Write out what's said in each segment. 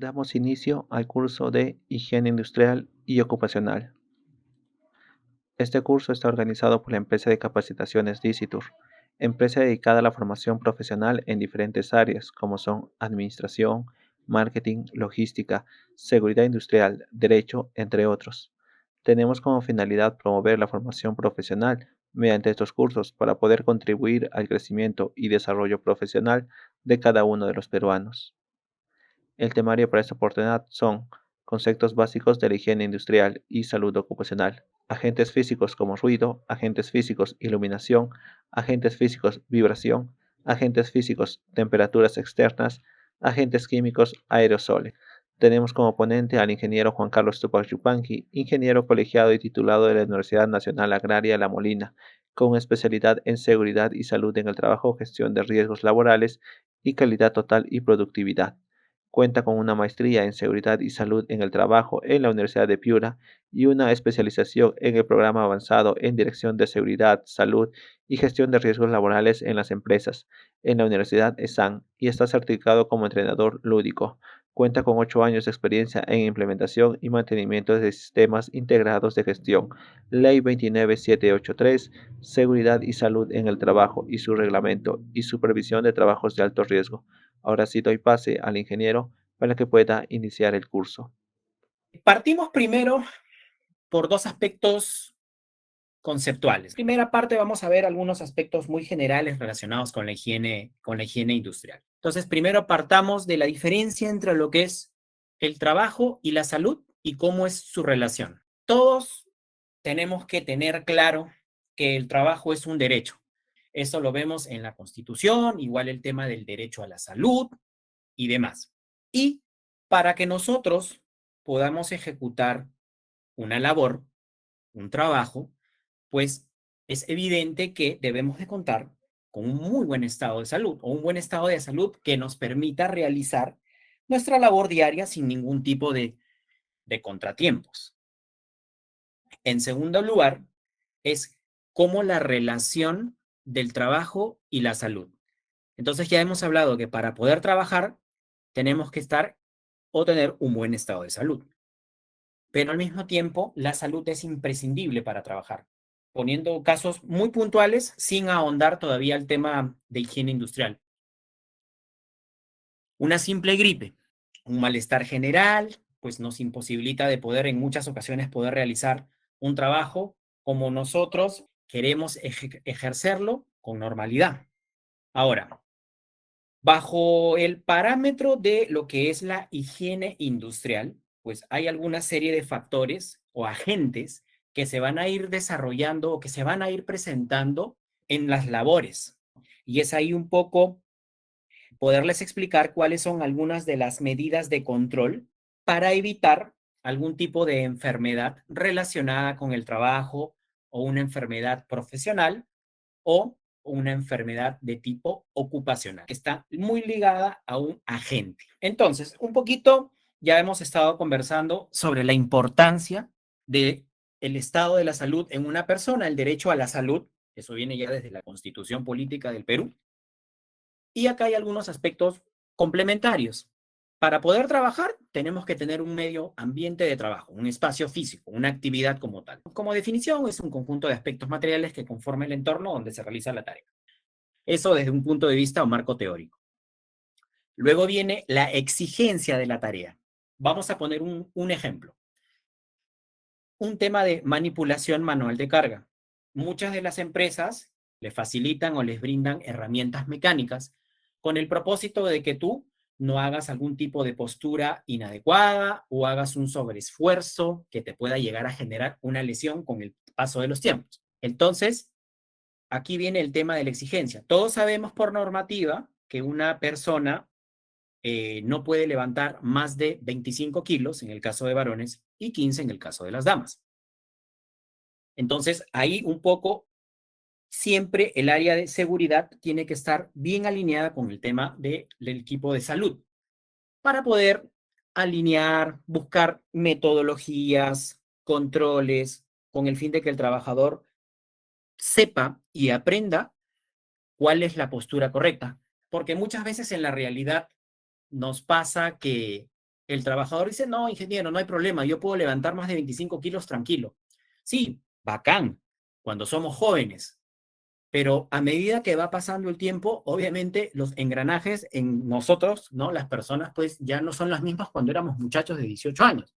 Damos inicio al curso de Higiene Industrial y Ocupacional. Este curso está organizado por la empresa de capacitaciones Dicitur, empresa dedicada a la formación profesional en diferentes áreas como son administración, marketing, logística, seguridad industrial, derecho, entre otros. Tenemos como finalidad promover la formación profesional mediante estos cursos para poder contribuir al crecimiento y desarrollo profesional de cada uno de los peruanos. El temario para esta oportunidad son conceptos básicos de la higiene industrial y salud ocupacional, agentes físicos como ruido, agentes físicos iluminación, agentes físicos vibración, agentes físicos temperaturas externas, agentes químicos aerosoles. Tenemos como ponente al ingeniero Juan Carlos Tupac Yupanqui, ingeniero colegiado y titulado de la Universidad Nacional Agraria La Molina, con especialidad en seguridad y salud en el trabajo, gestión de riesgos laborales y calidad total y productividad. Cuenta con una maestría en Seguridad y Salud en el Trabajo en la Universidad de Piura y una especialización en el programa avanzado en Dirección de Seguridad, Salud y Gestión de Riesgos Laborales en las Empresas en la Universidad ESAN y está certificado como entrenador lúdico. Cuenta con 8 años de experiencia en implementación y mantenimiento de sistemas integrados de gestión, Ley 29783, Seguridad y Salud en el Trabajo y su reglamento y supervisión de trabajos de alto riesgo. Ahora sí doy pase al ingeniero para que pueda iniciar el curso. Partimos primero por dos aspectos conceptuales. Primera parte vamos a ver algunos aspectos muy generales relacionados con la higiene industrial. Entonces, primero partamos de la diferencia entre lo que es el trabajo y la salud y cómo es su relación. Todos tenemos que tener claro que el trabajo es un derecho. Eso lo vemos en la Constitución, igual el tema del derecho a la salud y demás. Y para que nosotros podamos ejecutar una labor, un trabajo, pues es evidente que debemos de contar con un muy buen estado de salud o un buen estado de salud que nos permita realizar nuestra labor diaria sin ningún tipo de contratiempos. En segundo lugar, es cómo la relación del trabajo y la salud. Entonces ya hemos hablado que para poder trabajar tenemos que estar o tener un buen estado de salud. Pero al mismo tiempo, la salud es imprescindible para trabajar, poniendo casos muy puntuales sin ahondar todavía el tema de higiene industrial. Una simple gripe, un malestar general, pues nos imposibilita de poder en muchas ocasiones poder realizar un trabajo como nosotros queremos ejercerlo con normalidad. Ahora, bajo el parámetro de lo que es la higiene industrial, pues hay alguna serie de factores o agentes que se van a ir desarrollando o que se van a ir presentando en las labores. Y es ahí un poco poderles explicar cuáles son algunas de las medidas de control para evitar algún tipo de enfermedad relacionada con el trabajo o una enfermedad profesional o una enfermedad de tipo ocupacional, que está muy ligada a un agente. Entonces, un poquito ya hemos estado conversando sobre la importancia de el estado de la salud en una persona, el derecho a la salud, eso viene ya desde la Constitución Política del Perú, y acá hay algunos aspectos complementarios. Para poder trabajar, tenemos que tener un medio ambiente de trabajo, un espacio físico, una actividad como tal. Como definición, es un conjunto de aspectos materiales que conforman el entorno donde se realiza la tarea. Eso desde un punto de vista o marco teórico. Luego viene la exigencia de la tarea. Vamos a poner un ejemplo. Un tema de manipulación manual de carga. Muchas de las empresas les facilitan o les brindan herramientas mecánicas con el propósito de que tú no hagas algún tipo de postura inadecuada o hagas un sobreesfuerzo que te pueda llegar a generar una lesión con el paso de los tiempos. Entonces, aquí viene el tema de la exigencia. Todos sabemos por normativa que una persona no puede levantar más de 25 kilos en el caso de varones y 15 en el caso de las damas. Entonces, ahí un poco siempre el área de seguridad tiene que estar bien alineada con el tema del equipo de salud para poder alinear, buscar metodologías, controles, con el fin de que el trabajador sepa y aprenda cuál es la postura correcta. Porque muchas veces en la realidad nos pasa que El trabajador dice, no, ingeniero, no hay problema, yo puedo levantar más de 25 kilos tranquilo. Sí, bacán, cuando somos jóvenes, pero a medida que va pasando el tiempo, obviamente los engranajes en nosotros, ¿no? Las personas, pues ya no son las mismas cuando éramos muchachos de 18 años.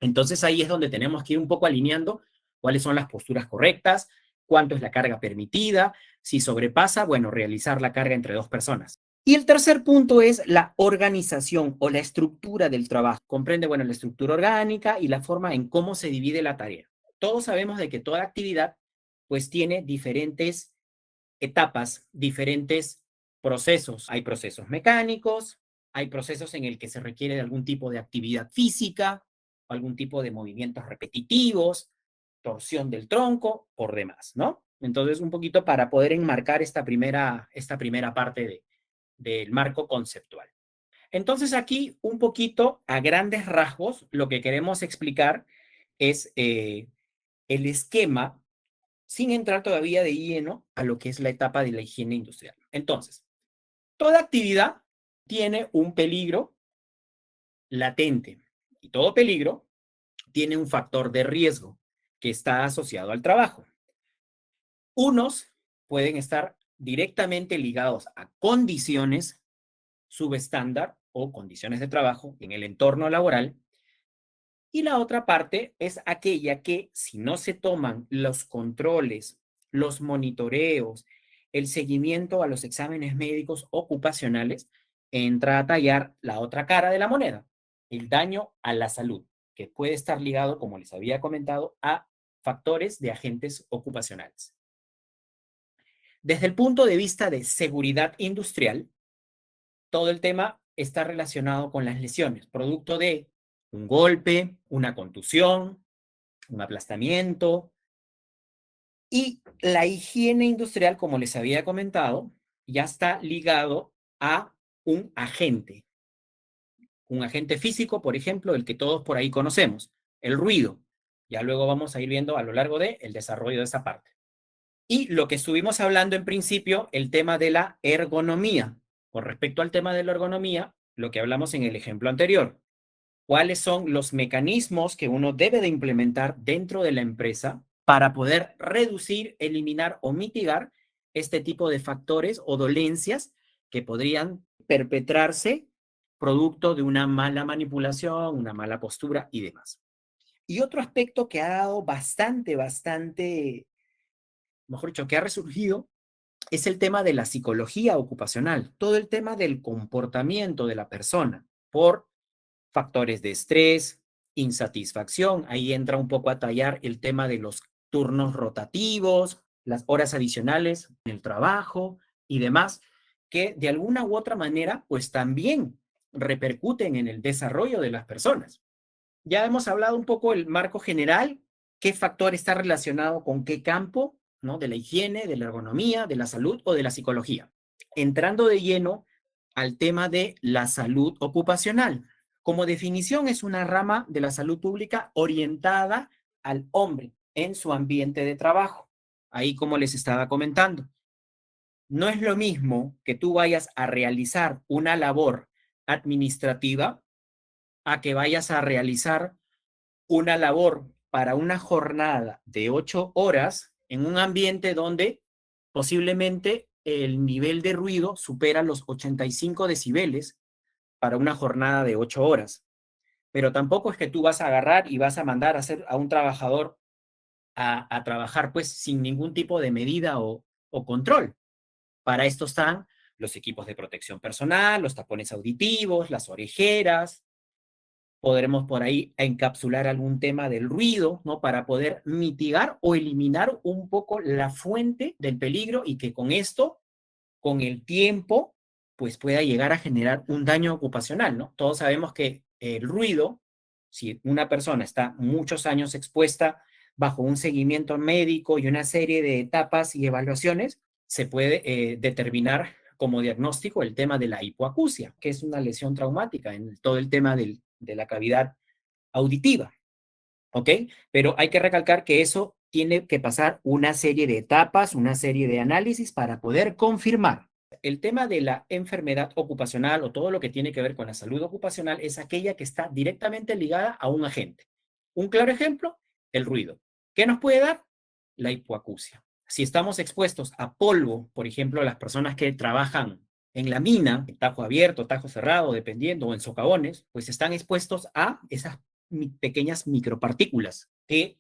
Entonces ahí es donde tenemos que ir un poco alineando cuáles son las posturas correctas, cuánto es la carga permitida, si sobrepasa, bueno, realizar la carga entre dos personas. Y el tercer punto es la organización o la estructura del trabajo. Comprende, bueno, la estructura orgánica y la forma en cómo se divide la tarea. Todos sabemos de que toda actividad pues tiene diferentes etapas, diferentes procesos. Hay procesos mecánicos, hay procesos en el que se requiere de algún tipo de actividad física, algún tipo de movimientos repetitivos, torsión del tronco, por demás, ¿no? Entonces, un poquito para poder enmarcar esta primera parte del marco conceptual. Entonces, aquí un poquito a grandes rasgos, lo que queremos explicar es el esquema sin entrar todavía de lleno a lo que es la etapa de la higiene industrial. Entonces, toda actividad tiene un peligro latente y todo peligro tiene un factor de riesgo que está asociado al trabajo. Unos pueden estar directamente ligados a condiciones subestándar o condiciones de trabajo en el entorno laboral. Y la otra parte es aquella que si no se toman los controles, los monitoreos, el seguimiento a los exámenes médicos ocupacionales, entra a tallar la otra cara de la moneda, el daño a la salud, que puede estar ligado, como les había comentado, a factores de agentes ocupacionales. Desde el punto de vista de seguridad industrial, todo el tema está relacionado con las lesiones, producto de un golpe, una contusión, un aplastamiento. Y la higiene industrial, como les había comentado, ya está ligado a un agente físico, por ejemplo, el que todos por ahí conocemos, el ruido. Ya luego vamos a ir viendo a lo largo del desarrollo de esa parte. Y lo que estuvimos hablando en principio, el tema de la ergonomía. Con respecto al tema de la ergonomía, lo que hablamos en el ejemplo anterior, cuáles son los mecanismos que uno debe de implementar dentro de la empresa para poder reducir, eliminar o mitigar este tipo de factores o dolencias que podrían perpetrarse producto de una mala manipulación, una mala postura y demás. Y otro aspecto que ha dado bastante, mejor dicho, que ha resurgido es el tema de la psicología ocupacional, todo el tema del comportamiento de la persona por factores de estrés, insatisfacción. Ahí entra un poco a tallar el tema de los turnos rotativos, las horas adicionales en el trabajo y demás, que de alguna u otra manera, pues también repercuten en el desarrollo de las personas. Ya hemos hablado un poco del marco general, qué factor está relacionado con qué campo, ¿no? De la higiene, de la ergonomía, de la salud o de la psicología. Entrando de lleno al tema de la salud ocupacional. Como definición, es una rama de la salud pública orientada al hombre en su ambiente de trabajo. Ahí, como les estaba comentando, no es lo mismo que tú vayas a realizar una labor administrativa a que vayas a realizar una labor para una jornada de 8 horas en un ambiente donde posiblemente el nivel de ruido supera los 85 decibeles para una jornada de 8 horas. Pero tampoco es que tú vas a agarrar y vas a mandar a hacer a un trabajador a trabajar pues sin ningún tipo de medida o control. Para esto están los equipos de protección personal, los tapones auditivos, las orejeras. Podremos por ahí encapsular algún tema del ruido, ¿no? Para poder mitigar o eliminar un poco la fuente del peligro y que con esto, con el tiempo, pues pueda llegar a generar un daño ocupacional, ¿no? Todos sabemos que el ruido, si una persona está muchos años expuesta bajo un seguimiento médico y una serie de etapas y evaluaciones, se puede determinar como diagnóstico el tema de la hipoacusia, que es una lesión traumática en todo el tema de la cavidad auditiva, ¿ok? Pero hay que recalcar que eso tiene que pasar una serie de etapas, una serie de análisis para poder confirmar. El tema de la enfermedad ocupacional o todo lo que tiene que ver con la salud ocupacional es aquella que está directamente ligada a un agente. Un claro ejemplo, el ruido. ¿Qué nos puede dar? La hipoacusia. Si estamos expuestos a polvo, por ejemplo, las personas que trabajan en la mina, en tajo abierto, tajo cerrado, dependiendo, o en socavones, pues están expuestos a esas pequeñas micropartículas que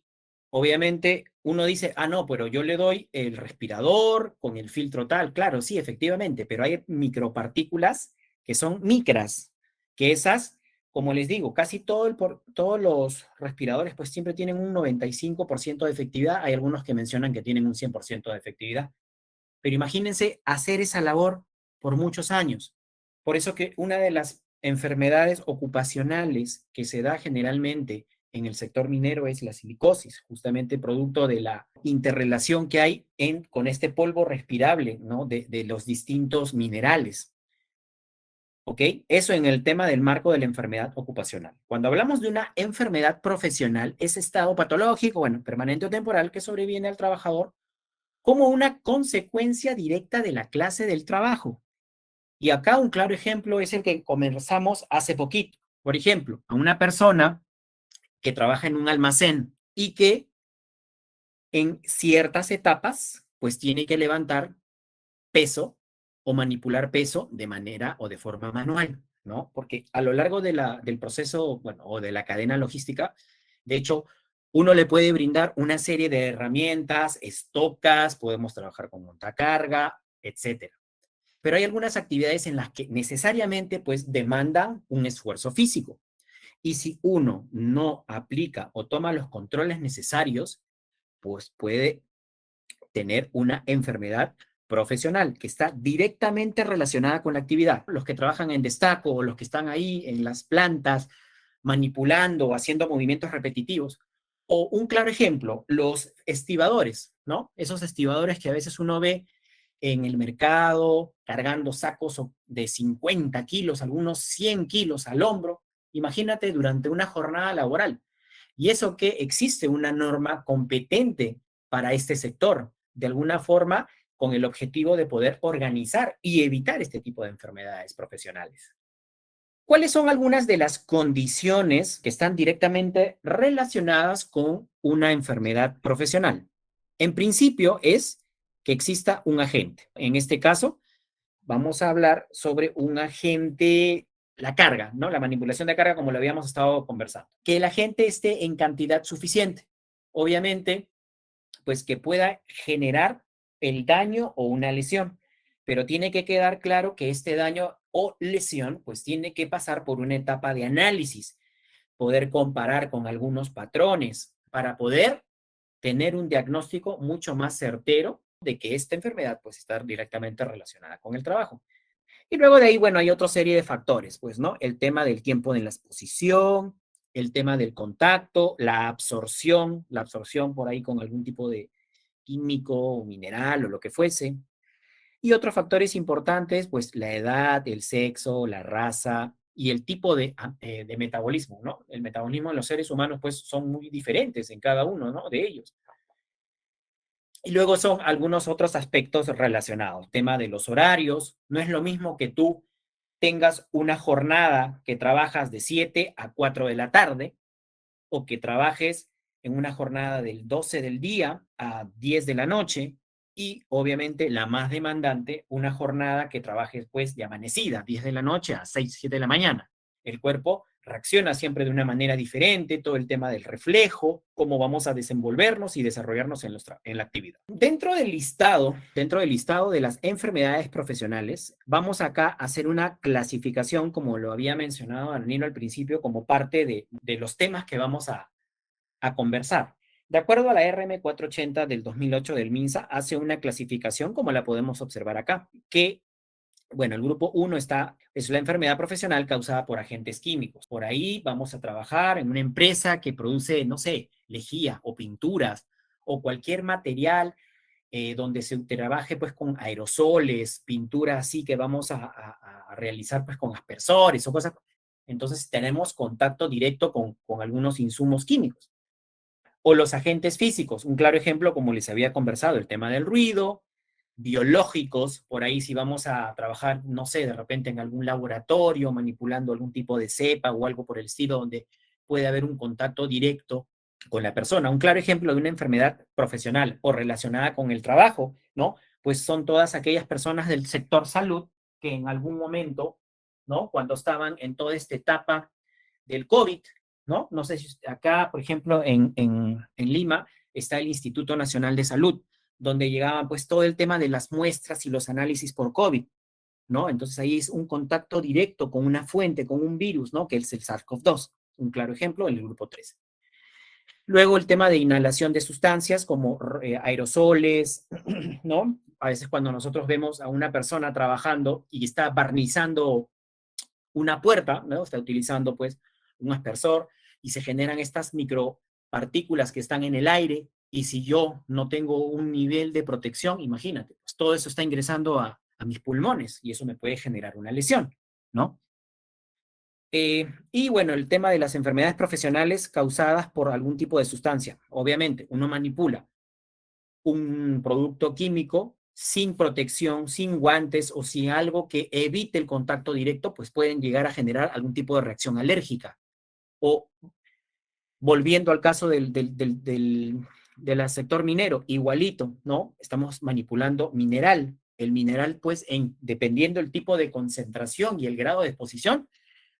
obviamente uno dice, ah, no, pero yo le doy el respirador con el filtro tal. Claro, sí, efectivamente, pero hay micropartículas que son micras, que esas, como les digo, casi todos los respiradores pues siempre tienen un 95% de efectividad. Hay algunos que mencionan que tienen un 100% de efectividad. Pero imagínense hacer esa labor por muchos años. Por eso que una de las enfermedades ocupacionales que se da generalmente en el sector minero es la silicosis, justamente producto de la interrelación que hay con este polvo respirable, ¿no? De los distintos minerales. ¿Ok? Eso en el tema del marco de la enfermedad ocupacional. Cuando hablamos de una enfermedad profesional, es estado patológico, bueno, permanente o temporal que sobreviene al trabajador como una consecuencia directa de la clase del trabajo. Y acá un claro ejemplo es el que conversamos hace poquito. Por ejemplo, a una persona que trabaja en un almacén y que en ciertas etapas, pues tiene que levantar peso o manipular peso de manera o de forma manual, ¿no? Porque a lo largo del proceso, bueno, o de la cadena logística, de hecho, uno le puede brindar una serie de herramientas, estocas, podemos trabajar con montacarga, etcétera. Pero hay algunas actividades en las que necesariamente pues demandan un esfuerzo físico. Y si uno no aplica o toma los controles necesarios, pues puede tener una enfermedad profesional que está directamente relacionada con la actividad. Los que trabajan en destaco o los que están ahí en las plantas manipulando o haciendo movimientos repetitivos. O un claro ejemplo, los estibadores, ¿no? Esos estibadores que a veces uno ve en el mercado cargando sacos de 50 kilos, algunos 100 kilos al hombro. Imagínate durante una jornada laboral. Y eso que existe una norma competente para este sector, de alguna forma con el objetivo de poder organizar y evitar este tipo de enfermedades profesionales. ¿Cuáles son algunas de las condiciones que están directamente relacionadas con una enfermedad profesional? En principio es que exista un agente. En este caso, vamos a hablar sobre un agente, la carga, ¿no? La manipulación de carga, como lo habíamos estado conversando. Que el agente esté en cantidad suficiente. Obviamente, pues que pueda generar el daño o una lesión. Pero tiene que quedar claro que este daño o lesión, pues tiene que pasar por una etapa de análisis, poder comparar con algunos patrones para poder tener un diagnóstico mucho más certero de que esta enfermedad pues está directamente relacionada con el trabajo. Y luego de ahí, bueno, hay otra serie de factores, pues, ¿no? El tema del tiempo de la exposición, el tema del contacto, la absorción por ahí con algún tipo de químico o mineral o lo que fuese. Y otros factores importantes, pues la edad, el sexo, la raza y el tipo de metabolismo, ¿no? El metabolismo en los seres humanos, pues, son muy diferentes en cada uno, ¿no? De ellos. Y luego son algunos otros aspectos relacionados. Tema de los horarios. No es lo mismo que tú tengas una jornada que trabajas de 7 a 4 de la tarde o que trabajes en una jornada del 12 del día a 10 de la noche y obviamente la más demandante, una jornada que trabajes pues de amanecida, 10 de la noche a 6 7 de la mañana. El cuerpo reacciona siempre de una manera diferente, todo el tema del reflejo, cómo vamos a desenvolvernos y desarrollarnos en la actividad. Dentro del listado de las enfermedades profesionales, vamos acá a hacer una clasificación, como lo había mencionado Arnino al principio, como parte de los temas que vamos a conversar. De acuerdo a la RM480 del 2008 del MINSA, hace una clasificación como la podemos observar acá, que bueno, el grupo 1 es la enfermedad profesional causada por agentes químicos. Por ahí vamos a trabajar en una empresa que produce, no sé, lejía o pinturas o cualquier material donde se trabaje pues con aerosoles, pintura así que vamos a realizar pues con aspersores o cosas. Entonces tenemos contacto directo con algunos insumos químicos. O los agentes físicos, un claro ejemplo como les había conversado, el tema del ruido, biológicos, por ahí si vamos a trabajar, no sé, de repente en algún laboratorio, manipulando algún tipo de cepa o algo por el estilo, donde puede haber un contacto directo con la persona. Un claro ejemplo de una enfermedad profesional o relacionada con el trabajo, ¿no? Pues son todas aquellas personas del sector salud que en algún momento, ¿no? Cuando estaban en toda esta etapa del COVID, ¿no? No sé si acá, por ejemplo, en Lima está el Instituto Nacional de Salud, donde llegaba pues todo el tema de las muestras y los análisis por COVID, ¿no? Entonces ahí es un contacto directo con una fuente, con un virus, ¿no? Que es el SARS-CoV-2, un claro ejemplo, el grupo 3. Luego el tema de inhalación de sustancias como aerosoles, ¿no? A veces cuando nosotros vemos a una persona trabajando y está barnizando una puerta, ¿no? Está utilizando pues un aspersor y se generan estas micropartículas que están en el aire y si yo no tengo un nivel de protección, imagínate, pues todo eso está ingresando a mis pulmones y eso me puede generar una lesión, ¿no? Y bueno, el tema de las enfermedades profesionales causadas por algún tipo de sustancia. Obviamente, uno manipula un producto químico sin protección, sin guantes o sin algo que evite el contacto directo, pues pueden llegar a generar algún tipo de reacción alérgica. O volviendo al caso del sector minero, igualito, ¿no? Estamos manipulando mineral. El mineral, pues, dependiendo del tipo de concentración y el grado de exposición,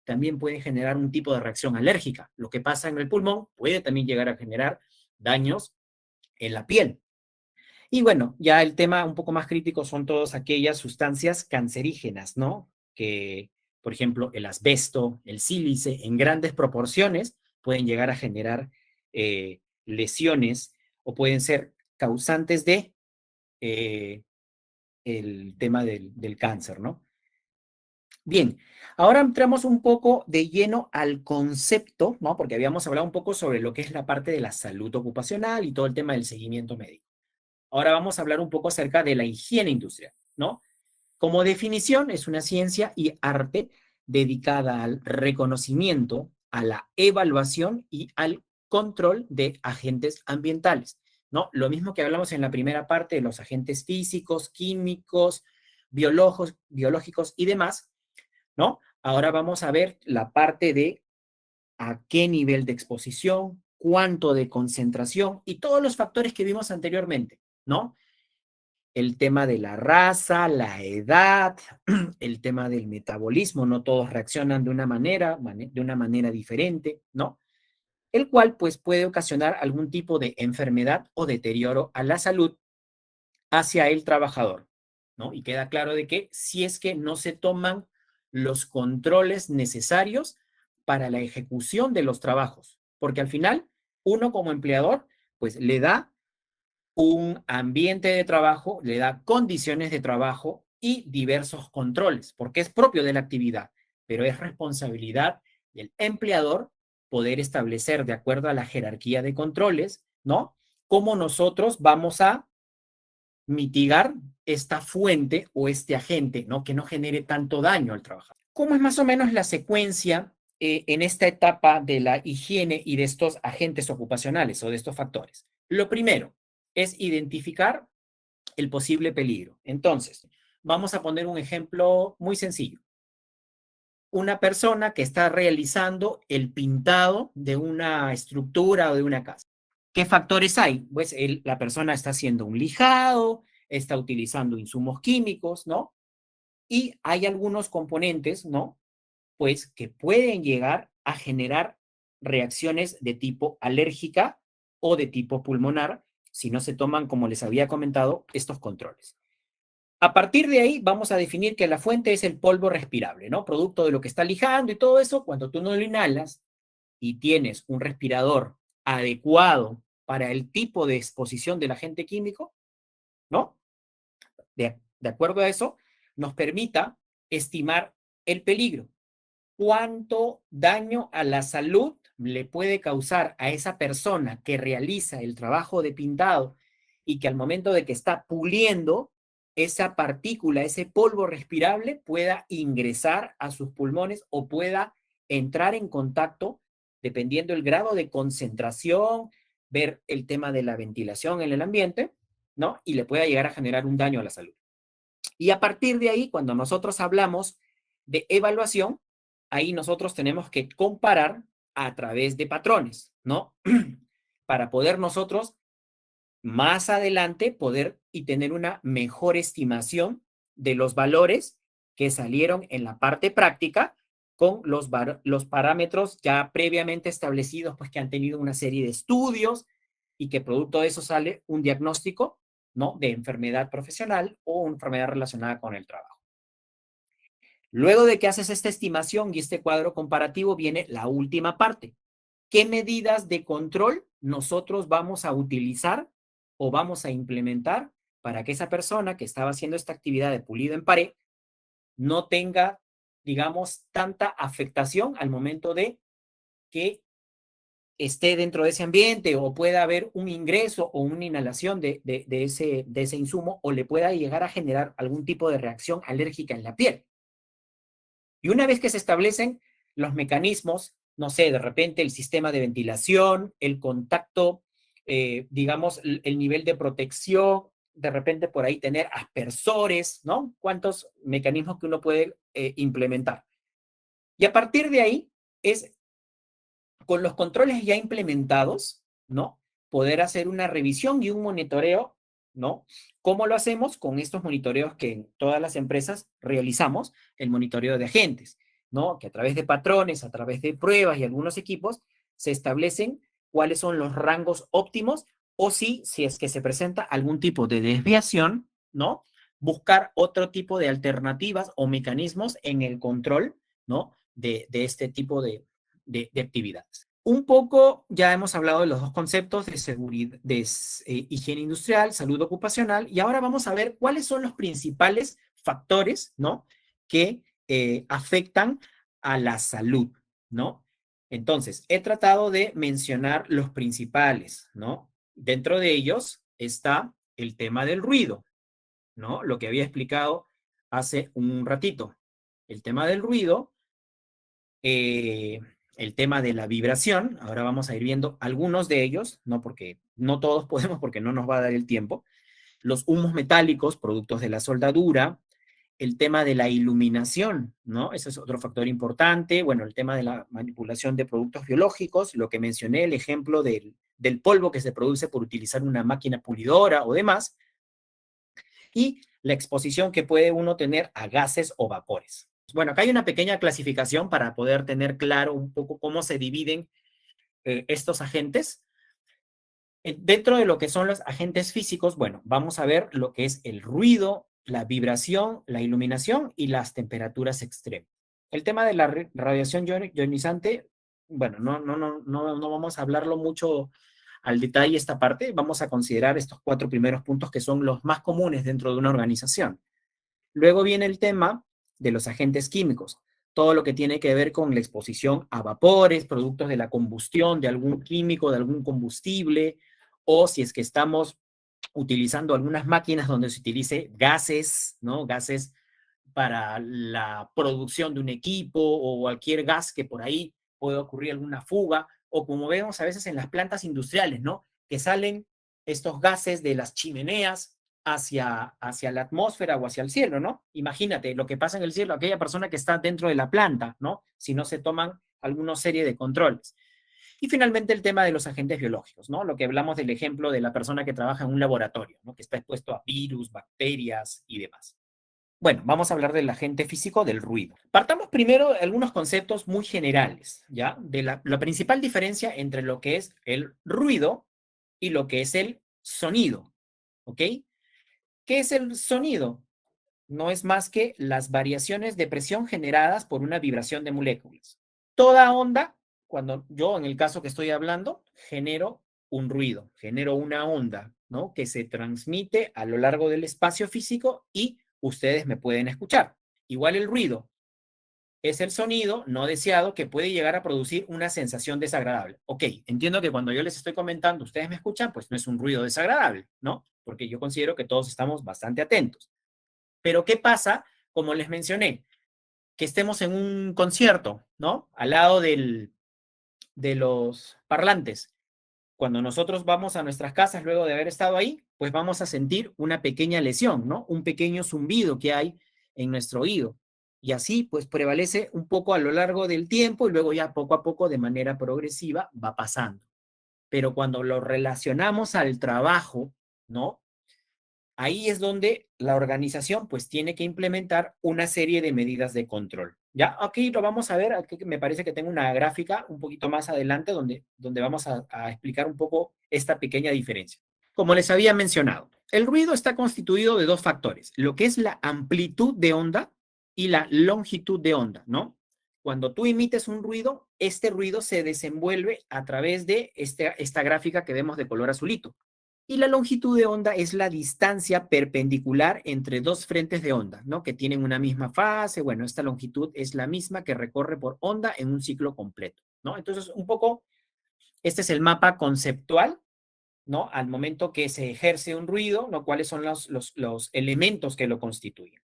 también puede generar un tipo de reacción alérgica. Lo que pasa en el pulmón puede también llegar a generar daños en la piel. Y bueno, ya el tema un poco más crítico son todas aquellas sustancias cancerígenas, ¿no? Que, por ejemplo, el asbesto, el sílice, en grandes proporciones pueden llegar a generar lesiones o pueden ser causantes de el tema del cáncer, ¿no? Bien, ahora entramos un poco de lleno al concepto, ¿no? Porque habíamos hablado un poco sobre lo que es la parte de la salud ocupacional y todo el tema del seguimiento médico. Ahora vamos a hablar un poco acerca de la higiene industrial, ¿no? Como definición, es una ciencia y arte dedicada al reconocimiento, a la evaluación y al control de agentes ambientales, ¿no? Lo mismo que hablamos en la primera parte de los agentes físicos, químicos, biológicos y demás, ¿no? Ahora vamos a ver la parte de a qué nivel de exposición, cuánto de concentración y todos los factores que vimos anteriormente, ¿no? El tema de la raza, la edad, el tema del metabolismo, no todos reaccionan de una manera diferente, ¿no? El cual pues puede ocasionar algún tipo de enfermedad o deterioro a la salud hacia el trabajador, ¿no? Y queda claro de que si es que no se toman los controles necesarios para la ejecución de los trabajos, porque al final uno como empleador pues le da un ambiente de trabajo, le da condiciones de trabajo y diversos controles, porque es propio de la actividad, pero es responsabilidad del empleador poder establecer de acuerdo a la jerarquía de controles, ¿no? Cómo nosotros vamos a mitigar esta fuente o este agente, ¿no? Que no genere tanto daño al trabajador. ¿Cómo es más o menos la secuencia en esta etapa de la higiene y de estos agentes ocupacionales o de estos factores? Lo primero es identificar el posible peligro. Entonces, vamos a poner un ejemplo muy sencillo. Una persona que está realizando el pintado de una estructura o de una casa. ¿Qué factores hay? Pues la persona está haciendo un lijado, está utilizando insumos químicos, ¿no? Y hay algunos componentes, ¿no? Pues que pueden llegar a generar reacciones de tipo alérgica o de tipo pulmonar si no se toman, como les había comentado, estos controles. A partir de ahí vamos a definir que la fuente es el polvo respirable, ¿no? Producto de lo que está lijando y todo eso, cuando tú no lo inhalas y tienes un respirador adecuado para el tipo de exposición del agente químico, ¿no? De acuerdo a eso, nos permita estimar el peligro. ¿Cuánto daño a la salud le puede causar a esa persona que realiza el trabajo de pintado y que al momento de que está puliendo, esa partícula, ese polvo respirable pueda ingresar a sus pulmones o pueda entrar en contacto, dependiendo del grado de concentración, ver el tema de la ventilación en el ambiente, ¿no? Y le pueda llegar a generar un daño a la salud. Y a partir de ahí, cuando nosotros hablamos de evaluación, ahí nosotros tenemos que comparar a través de patrones, ¿no? Para poder nosotros más adelante poder y tener una mejor estimación de los valores que salieron en la parte práctica con los parámetros ya previamente establecidos, pues que han tenido una serie de estudios y que producto de eso sale un diagnóstico, ¿no? De enfermedad profesional o una enfermedad relacionada con el trabajo. Luego de que haces esta estimación y este cuadro comparativo, viene la última parte. ¿Qué medidas de control nosotros vamos a utilizar o vamos a implementar para que esa persona que estaba haciendo esta actividad de pulido en pared no tenga, digamos, tanta afectación al momento de que esté dentro de ese ambiente o pueda haber un ingreso o una inhalación de ese insumo o le pueda llegar a generar algún tipo de reacción alérgica en la piel? Y una vez que se establecen los mecanismos, no sé, de repente el sistema de ventilación, el contacto, digamos, el nivel de protección, de repente por ahí tener aspersores, ¿no? ¿Cuántos mecanismos que uno puede implementar? Y a partir de ahí es con los controles ya implementados, ¿no? Poder hacer una revisión y un monitoreo, ¿no? ¿Cómo lo hacemos? Con estos monitoreos que en todas las empresas realizamos, el monitoreo de agentes, ¿no? Que a través de patrones, a través de pruebas y algunos equipos, se establecen cuáles son los rangos óptimos o si es que se presenta algún tipo de desviación, ¿no? Buscar otro tipo de alternativas o mecanismos en el control, ¿no? De este tipo de actividades. Un poco ya hemos hablado de los dos conceptos de seguridad, de higiene industrial, salud ocupacional, y ahora vamos a ver cuáles son los principales factores, ¿no? Que afectan a la salud, ¿no? Entonces, he tratado de mencionar los principales, ¿no? Dentro de ellos está el tema del ruido, ¿no? Lo que había explicado hace un ratito. El tema del ruido, eh, el tema de la vibración, ahora vamos a ir viendo algunos de ellos, no porque no todos podemos porque no nos va a dar el tiempo, los humos metálicos, productos de la soldadura, el tema de la iluminación, ¿no? Ese es otro factor importante, bueno, el tema de la manipulación de productos biológicos, lo que mencioné, el ejemplo del polvo que se produce por utilizar una máquina pulidora o demás, y la exposición que puede uno tener a gases o vapores. Bueno, acá hay una pequeña clasificación para poder tener claro un poco cómo se dividen estos agentes. Dentro de lo que son los agentes físicos, bueno, vamos a ver lo que es el ruido, la vibración, la iluminación y las temperaturas extremas. El tema de la radiación ionizante, bueno, no vamos a hablarlo mucho al detalle esta parte, vamos a considerar estos 4 primeros puntos que son los más comunes dentro de una organización. Luego viene el tema de los agentes químicos, todo lo que tiene que ver con la exposición a vapores, productos de la combustión de algún químico, de algún combustible, o si es que estamos utilizando algunas máquinas donde se utilice gases, ¿no? Gases para la producción de un equipo o cualquier gas que por ahí puede ocurrir alguna fuga, o como vemos a veces en las plantas industriales, ¿no? Que salen estos gases de las chimeneas hacia la atmósfera o hacia el cielo, ¿no? Imagínate lo que pasa en el cielo, aquella persona que está dentro de la planta, ¿no? Si no se toman alguna serie de controles. Y finalmente el tema de los agentes biológicos, ¿no? Lo que hablamos del ejemplo de la persona que trabaja en un laboratorio, ¿no? Que está expuesto a virus, bacterias y demás. Bueno, vamos a hablar del agente físico del ruido. Partamos primero de algunos conceptos muy generales, ¿ya? De la principal diferencia entre lo que es el ruido y lo que es el sonido, ¿ok? ¿Qué es el sonido? No es más que las variaciones de presión generadas por una vibración de moléculas. Toda onda, cuando yo en el caso que estoy hablando, genero un ruido, genero una onda, ¿no? Que se transmite a lo largo del espacio físico y ustedes me pueden escuchar. Igual el ruido es el sonido no deseado que puede llegar a producir una sensación desagradable. Ok, entiendo que cuando yo les estoy comentando, ustedes me escuchan, pues no es un ruido desagradable, ¿no? Porque yo considero que todos estamos bastante atentos. Pero ¿qué pasa? Como les mencioné, que estemos en un concierto, ¿no? Al lado de los parlantes. Cuando nosotros vamos a nuestras casas luego de haber estado ahí, pues vamos a sentir una pequeña lesión, ¿no? Un pequeño zumbido que hay en nuestro oído. Y así, pues prevalece un poco a lo largo del tiempo y luego ya poco a poco, de manera progresiva, va pasando. Pero cuando lo relacionamos al trabajo, ¿no? Ahí es donde la organización pues tiene que implementar una serie de medidas de control. Ya, aquí lo vamos a ver, aquí me parece que tengo una gráfica un poquito más adelante donde vamos a explicar un poco esta pequeña diferencia. Como les había mencionado, el ruido está constituido de dos factores, lo que es la amplitud de onda y la longitud de onda, ¿no? Cuando tú emites un ruido, este ruido se desenvuelve a través de esta gráfica que vemos de color azulito. Y la longitud de onda es la distancia perpendicular entre dos frentes de onda, ¿no? Que tienen una misma fase. Bueno, esta longitud es la misma que recorre por onda en un ciclo completo, ¿no? Entonces, un poco, este es el mapa conceptual, ¿no? Al momento que se ejerce un ruido, ¿no? ¿Cuáles son los elementos que lo constituyen?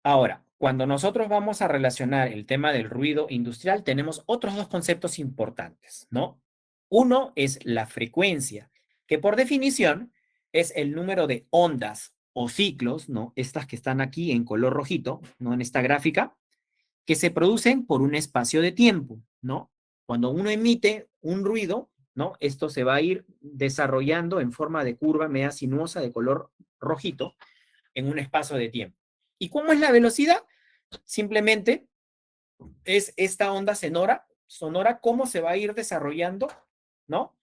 Ahora, cuando nosotros vamos a relacionar el tema del ruido industrial, tenemos otros dos conceptos importantes, ¿no? Uno es la frecuencia, que por definición es el número de ondas o ciclos, ¿no? Estas que están aquí en color rojito, ¿no? En esta gráfica, que se producen por un espacio de tiempo, ¿no? Cuando uno emite un ruido, ¿no? Esto se va a ir desarrollando en forma de curva media sinuosa de color rojito en un espacio de tiempo. ¿Y cómo es la velocidad? Simplemente es esta onda sonora cómo se va a ir desarrollando, ¿no?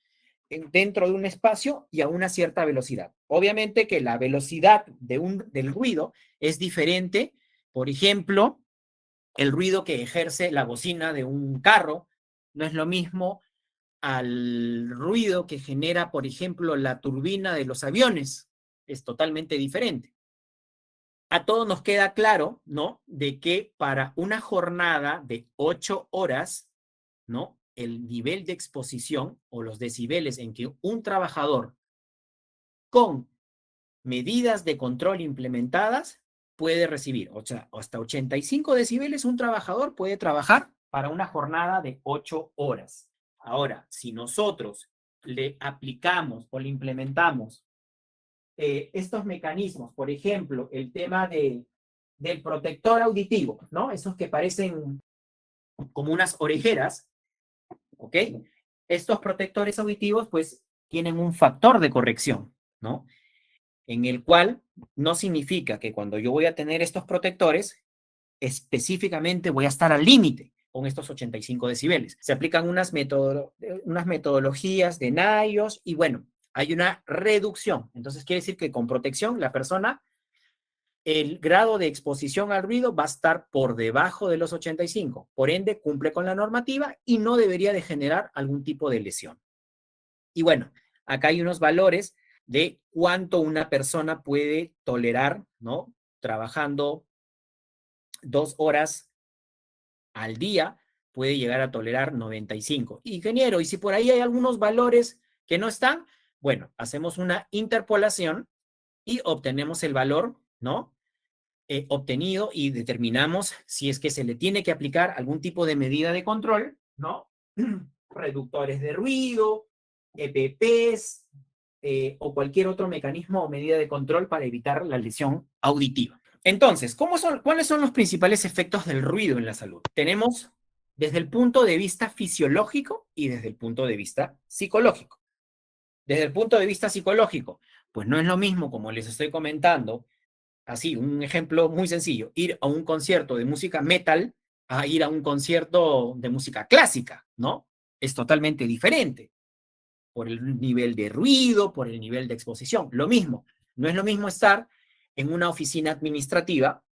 Dentro de un espacio y a una cierta velocidad. Obviamente que la velocidad del ruido es diferente, por ejemplo, el ruido que ejerce la bocina de un carro no es lo mismo al ruido que genera, por ejemplo, la turbina de los aviones. Es totalmente diferente. A todos nos queda claro, ¿no? De que para una jornada de 8 horas, ¿no? El nivel de exposición o los decibeles en que un trabajador con medidas de control implementadas puede recibir, o sea, hasta 85 decibeles un trabajador puede trabajar para una jornada de 8 horas. Ahora, si nosotros le aplicamos o le implementamos estos mecanismos, por ejemplo, el tema del protector auditivo, ¿no? Esos que parecen como unas orejeras, ¿ok? Estos protectores auditivos, pues, tienen un factor de corrección, ¿no? En el cual no significa que cuando yo voy a tener estos protectores, específicamente voy a estar al límite con estos 85 decibeles. Se aplican unas metodologías de NIOS y bueno, hay una reducción. Entonces quiere decir que con protección la persona, el grado de exposición al ruido va a estar por debajo de los 85. Por ende, cumple con la normativa y no debería de generar algún tipo de lesión. Y bueno, acá hay unos valores de cuánto una persona puede tolerar, ¿no? Trabajando 2 horas al día, puede llegar a tolerar 95. Ingeniero, y si por ahí hay algunos valores que no están, bueno, hacemos una interpolación y obtenemos el valor, ¿no? Obtenido y determinamos si es que se le tiene que aplicar algún tipo de medida de control, ¿no? Reductores de ruido, EPPs, o cualquier otro mecanismo o medida de control para evitar la lesión auditiva. Entonces, ¿cuáles son los principales efectos del ruido en la salud? Tenemos desde el punto de vista fisiológico y desde el punto de vista psicológico. Desde el punto de vista psicológico, pues no es lo mismo, como les estoy comentando, así, un ejemplo muy sencillo, ir a un concierto de música metal a ir a un concierto de música clásica, ¿no? Es totalmente diferente por el nivel de ruido, por el nivel de exposición. Lo mismo, no es lo mismo estar en una oficina administrativa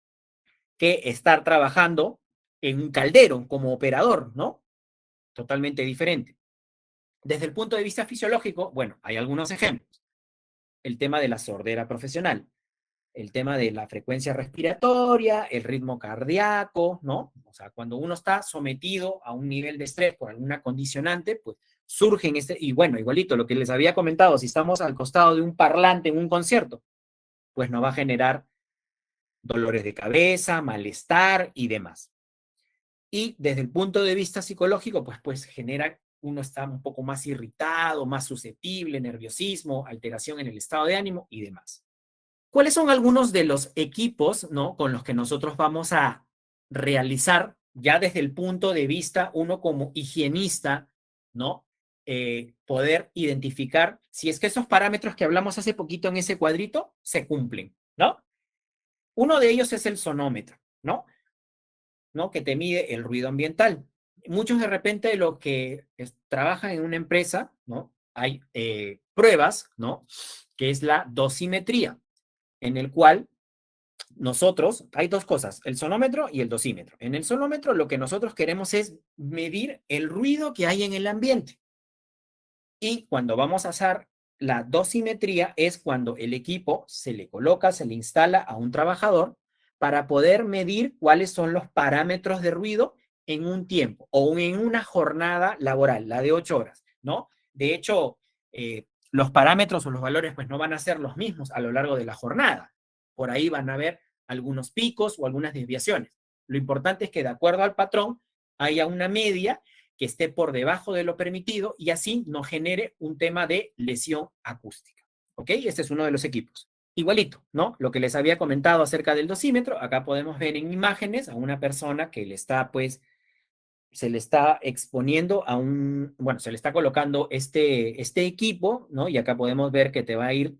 que estar trabajando en un caldero como operador, ¿no? Totalmente diferente. Desde el punto de vista fisiológico, bueno, hay algunos ejemplos. El tema de la sordera profesional, el tema de la frecuencia respiratoria, el ritmo cardíaco, ¿no? O sea, cuando uno está sometido a un nivel de estrés por alguna condicionante, pues surgen y bueno, igualito lo que les había comentado, si estamos al costado de un parlante en un concierto, pues nos va a generar dolores de cabeza, malestar y demás. Y desde el punto de vista psicológico, pues genera uno está un poco más irritado, más susceptible, nerviosismo, alteración en el estado de ánimo y demás. ¿Cuáles son algunos de los equipos, ¿no?, con los que nosotros vamos a realizar ya desde el punto de vista, uno como higienista, ¿no? Poder identificar si es que esos parámetros que hablamos hace poquito en ese cuadrito se cumplen, ¿no? Uno de ellos es el sonómetro, ¿no? ¿No? Que te mide el ruido ambiental. Muchos de repente los que trabajan en una empresa, ¿no? Hay pruebas, ¿no? Que es la dosimetría, en el cual nosotros, hay dos cosas, el sonómetro y el dosímetro. En el sonómetro lo que nosotros queremos es medir el ruido que hay en el ambiente. Y cuando vamos a hacer la dosimetría es cuando el equipo se le coloca, se le instala a un trabajador para poder medir cuáles son los parámetros de ruido en un tiempo o en una jornada laboral, la de 8 horas, ¿no? De hecho, los parámetros o los valores pues no van a ser los mismos a lo largo de la jornada. Por ahí van a haber algunos picos o algunas desviaciones. Lo importante es que de acuerdo al patrón haya una media que esté por debajo de lo permitido y así no genere un tema de lesión acústica. ¿Ok? Este es uno de los equipos. Igualito, ¿no? Lo que les había comentado acerca del dosímetro, acá podemos ver en imágenes a una persona que le está, pues, se le está exponiendo a un, bueno, se le está colocando este equipo, ¿no? Y acá podemos ver que te va a ir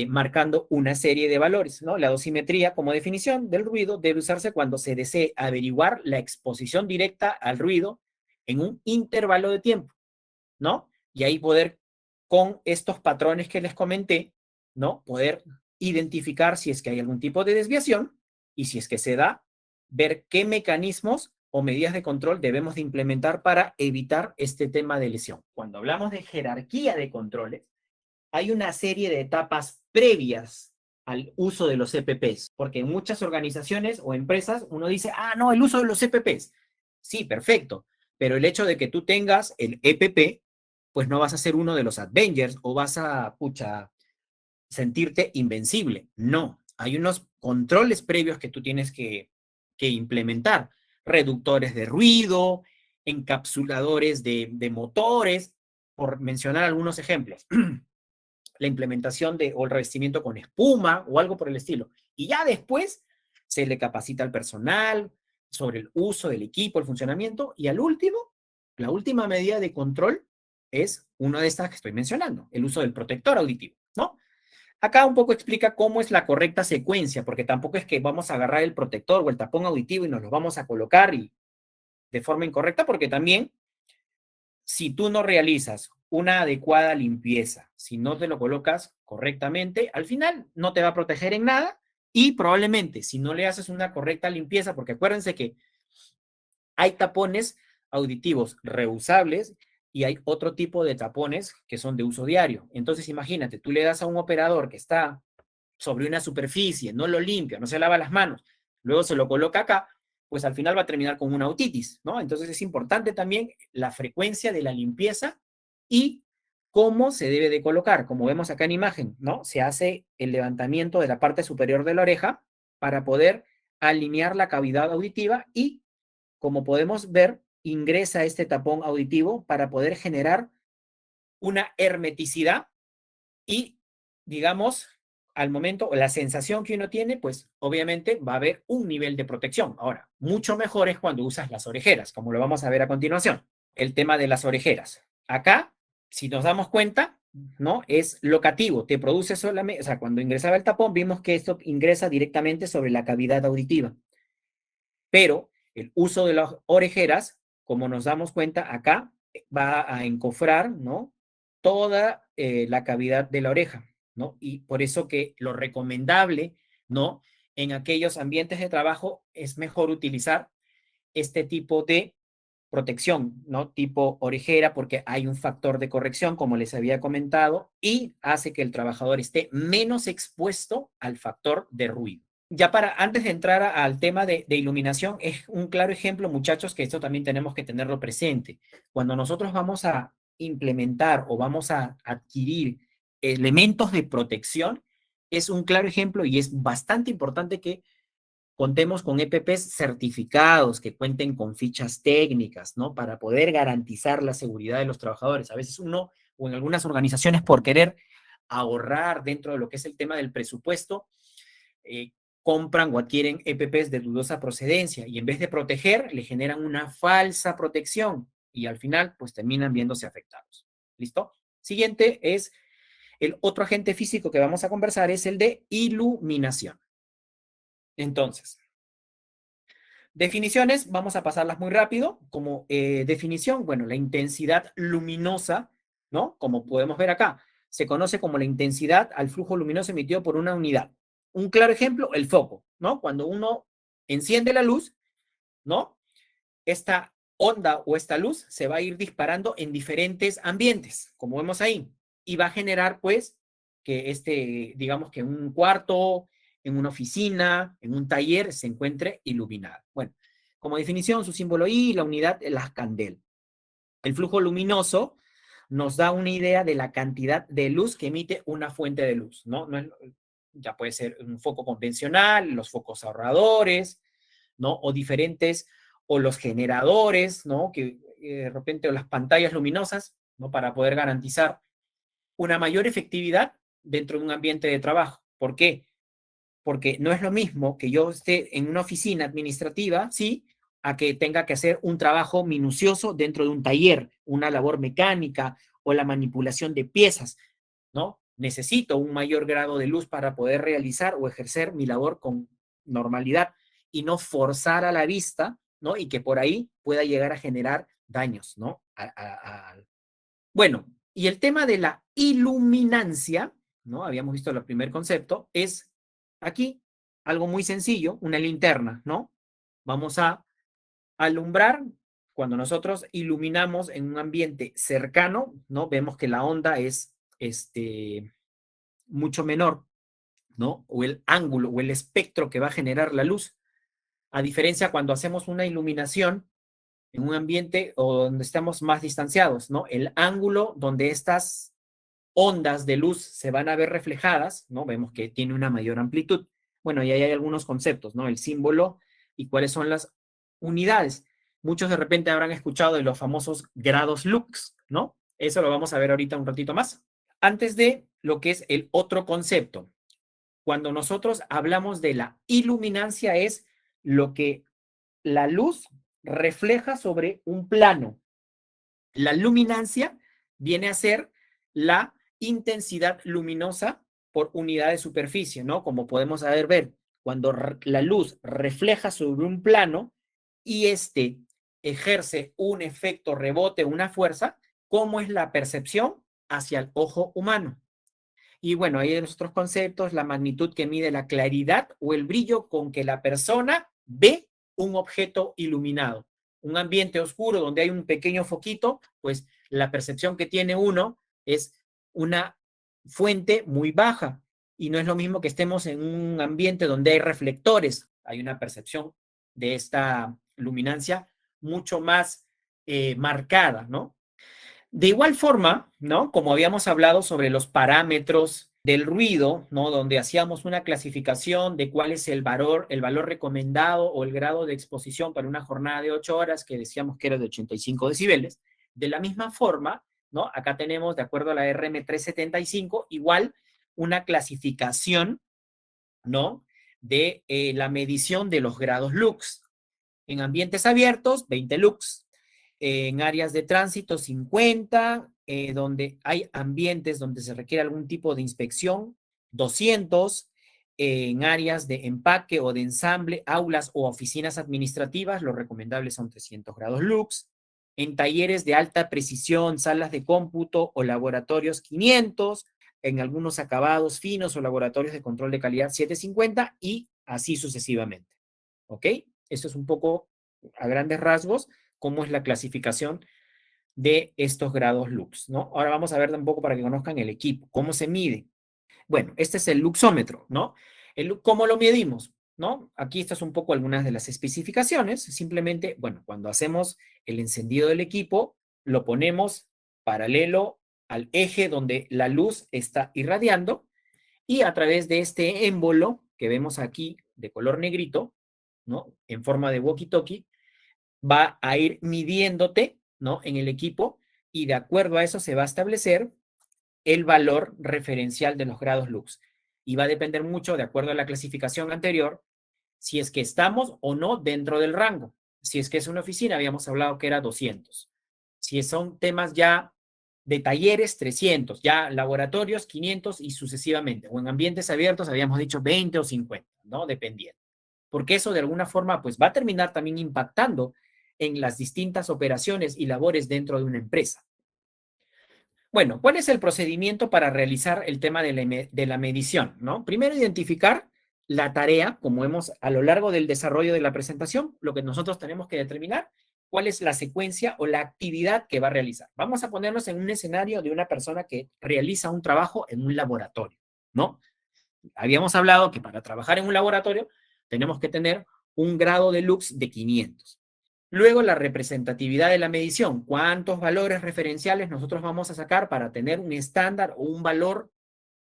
marcando una serie de valores, ¿no? La dosimetría como definición del ruido debe usarse cuando se desee averiguar la exposición directa al ruido en un intervalo de tiempo, ¿no? Y ahí poder, con estos patrones que les comenté, ¿no? Poder identificar si es que hay algún tipo de desviación y si es que se da, ver qué mecanismos o medidas de control debemos de implementar para evitar este tema de lesión. Cuando hablamos de jerarquía de controles, hay una serie de etapas previas al uso de los EPPs, porque en muchas organizaciones o empresas uno dice, ah, no, el uso de los EPPs. Sí, perfecto, pero el hecho de que tú tengas el EPP, pues no vas a ser uno de los Avengers o vas a, pucha, sentirte invencible. No, hay unos controles previos que tú tienes que implementar. Reductores de ruido, encapsuladores de motores, por mencionar algunos ejemplos. La implementación de, o el revestimiento con espuma o algo por el estilo. Y ya después se le capacita al personal sobre el uso del equipo, el funcionamiento, y al último, la última medida de control es una de estas que estoy mencionando, el uso del protector auditivo, ¿no? Acá un poco explica cómo es la correcta secuencia, porque tampoco es que vamos a agarrar el protector o el tapón auditivo y nos lo vamos a colocar y de forma incorrecta, porque también si tú no realizas una adecuada limpieza, si no te lo colocas correctamente, al final no te va a proteger en nada y probablemente si no le haces una correcta limpieza, porque acuérdense que hay tapones auditivos reusables y hay otro tipo de tapones que son de uso diario. Entonces imagínate, tú le das a un operador que está sobre una superficie, no lo limpia, no se lava las manos, luego se lo coloca acá, pues al final va a terminar con una otitis, ¿no? Entonces es importante también la frecuencia de la limpieza y cómo se debe de colocar. Como vemos acá en imagen, ¿no? Se hace el levantamiento de la parte superior de la oreja para poder alinear la cavidad auditiva y, como podemos ver, ingresa este tapón auditivo para poder generar una hermeticidad y, digamos, al momento, la sensación que uno tiene, pues obviamente va a haber un nivel de protección. Ahora, mucho mejor es cuando usas las orejeras, como lo vamos a ver a continuación. El tema de las orejeras. Acá, si nos damos cuenta, ¿no? Es locativo, te produce solamente, o sea, cuando ingresaba el tapón, vimos que esto ingresa directamente sobre la cavidad auditiva. Pero el uso de las orejeras, como nos damos cuenta acá, va a encofrar, ¿no? Toda la cavidad de la oreja, ¿no? Y por eso que lo recomendable, ¿no? En aquellos ambientes de trabajo es mejor utilizar este tipo de protección, ¿no? Tipo orejera, porque hay un factor de corrección, como les había comentado, y hace que el trabajador esté menos expuesto al factor de ruido. Ya para, antes de entrar al tema de iluminación, es un claro ejemplo, muchachos, que esto también tenemos que tenerlo presente. Cuando nosotros vamos a implementar o vamos a adquirir elementos de protección, es un claro ejemplo y es bastante importante que contemos con EPPs certificados que cuenten con fichas técnicas, ¿no? Para poder garantizar la seguridad de los trabajadores. A veces uno, o en algunas organizaciones, por querer ahorrar dentro de lo que es el tema del presupuesto, eh, compran o adquieren EPPs de dudosa procedencia y en vez de proteger, le generan una falsa protección y al final, pues terminan viéndose afectados. ¿Listo? Siguiente es el otro agente físico que vamos a conversar, es el de iluminación. Entonces, definiciones, vamos a pasarlas muy rápido. Como definición, bueno, la intensidad luminosa, ¿no? Como podemos ver acá, se conoce como la intensidad al flujo luminoso emitido por una unidad. Un claro ejemplo, el foco, ¿no? Cuando uno enciende la luz, ¿no? Esta onda o esta luz se va a ir disparando en diferentes ambientes, como vemos ahí, y va a generar, pues, que digamos que un cuarto, en una oficina, en un taller, se encuentre iluminado. Bueno, como definición, su símbolo I, la unidad, las candel. El flujo luminoso nos da una idea de la cantidad de luz que emite una fuente de luz, ¿no? Ya puede ser un foco convencional, los focos ahorradores, ¿no? O diferentes, o los generadores, ¿no? Que de repente, o las pantallas luminosas, ¿no? Para poder garantizar una mayor efectividad dentro de un ambiente de trabajo. ¿Por qué? Porque no es lo mismo que yo esté en una oficina administrativa, ¿sí? A que tenga que hacer un trabajo minucioso dentro de un taller, una labor mecánica o la manipulación de piezas, ¿no? Necesito un mayor grado de luz para poder realizar o ejercer mi labor con normalidad y no forzar a la vista, ¿no? Y que por ahí pueda llegar a generar daños, ¿no? Bueno, y el tema de la iluminancia, ¿no? Habíamos visto el primer concepto, es aquí algo muy sencillo, una linterna, ¿no? Vamos a alumbrar cuando nosotros iluminamos en un ambiente cercano, ¿no? Vemos que la onda es mucho menor, ¿no? O el ángulo o el espectro que va a generar la luz. A diferencia cuando hacemos una iluminación en un ambiente o donde estamos más distanciados, ¿no? El ángulo donde estas ondas de luz se van a ver reflejadas, ¿no? Vemos que tiene una mayor amplitud. Bueno, y ahí hay algunos conceptos, ¿no? El símbolo y cuáles son las unidades. Muchos de repente habrán escuchado de los famosos grados lux, ¿no? Eso lo vamos a ver ahorita un ratito más. Antes de lo que es el otro concepto, cuando nosotros hablamos de la iluminancia es lo que la luz refleja sobre un plano. La luminancia viene a ser la intensidad luminosa por unidad de superficie, ¿no? Como podemos ver, cuando la luz refleja sobre un plano y este ejerce un efecto rebote, una fuerza, ¿cómo es la percepción hacia el ojo humano? Y bueno, ahí hay los otros conceptos, la magnitud que mide la claridad o el brillo con que la persona ve un objeto iluminado. Un ambiente oscuro donde hay un pequeño foquito, pues la percepción que tiene uno es una fuente muy baja. Y no es lo mismo que estemos en un ambiente donde hay reflectores. Hay una percepción de esta luminancia mucho más marcada, ¿no? De igual forma, ¿no? Como habíamos hablado sobre los parámetros del ruido, ¿no? Donde hacíamos una clasificación de cuál es el valor recomendado o el grado de exposición para una jornada de 8 horas, que decíamos que era de 85 decibeles. De la misma forma, ¿no? Acá tenemos, de acuerdo a la RM375, igual una clasificación, ¿no? De la medición de los grados lux. En ambientes abiertos, 20 lux. En áreas de tránsito, 50. Donde hay ambientes donde se requiere algún tipo de inspección, 200. En áreas de empaque o de ensamble, aulas o oficinas administrativas, lo recomendable son 300 grados lux. En talleres de alta precisión, salas de cómputo o laboratorios, 500. En algunos acabados finos o laboratorios de control de calidad, 750 y así sucesivamente. ¿Ok? Eso es un poco a grandes rasgos cómo es la clasificación de estos grados lux, ¿no? Ahora vamos a ver un poco para que conozcan el equipo, cómo se mide. Bueno, este es el luxómetro, ¿no? ¿Cómo lo medimos? ¿No? Aquí estas son un poco algunas de las especificaciones. Simplemente, bueno, cuando hacemos el encendido del equipo, lo ponemos paralelo al eje donde la luz está irradiando y a través de este émbolo que vemos aquí de color negrito, ¿no? En forma de walkie-talkie, va a ir midiéndote, ¿no? En el equipo y de acuerdo a eso se va a establecer el valor referencial de los grados lux. Y va a depender mucho, de acuerdo a la clasificación anterior, si es que estamos o no dentro del rango. Si es que es una oficina, habíamos hablado que era 200. Si son temas ya de talleres, 300, ya laboratorios, 500 y sucesivamente. O en ambientes abiertos, habíamos dicho 20 o 50, ¿no? Dependiendo. Porque eso de alguna forma, pues va a terminar también impactando en las distintas operaciones y labores dentro de una empresa. Bueno, ¿cuál es el procedimiento para realizar el tema de la medición? ¿No? Primero, identificar la tarea, como hemos a lo largo del desarrollo de la presentación, lo que nosotros tenemos que determinar, cuál es la secuencia o la actividad que va a realizar. Vamos a ponernos en un escenario de una persona que realiza un trabajo en un laboratorio, ¿no? Habíamos hablado que para trabajar en un laboratorio tenemos que tener un grado de lux de 500. Luego, la representatividad de la medición. ¿Cuántos valores referenciales nosotros vamos a sacar para tener un estándar o un valor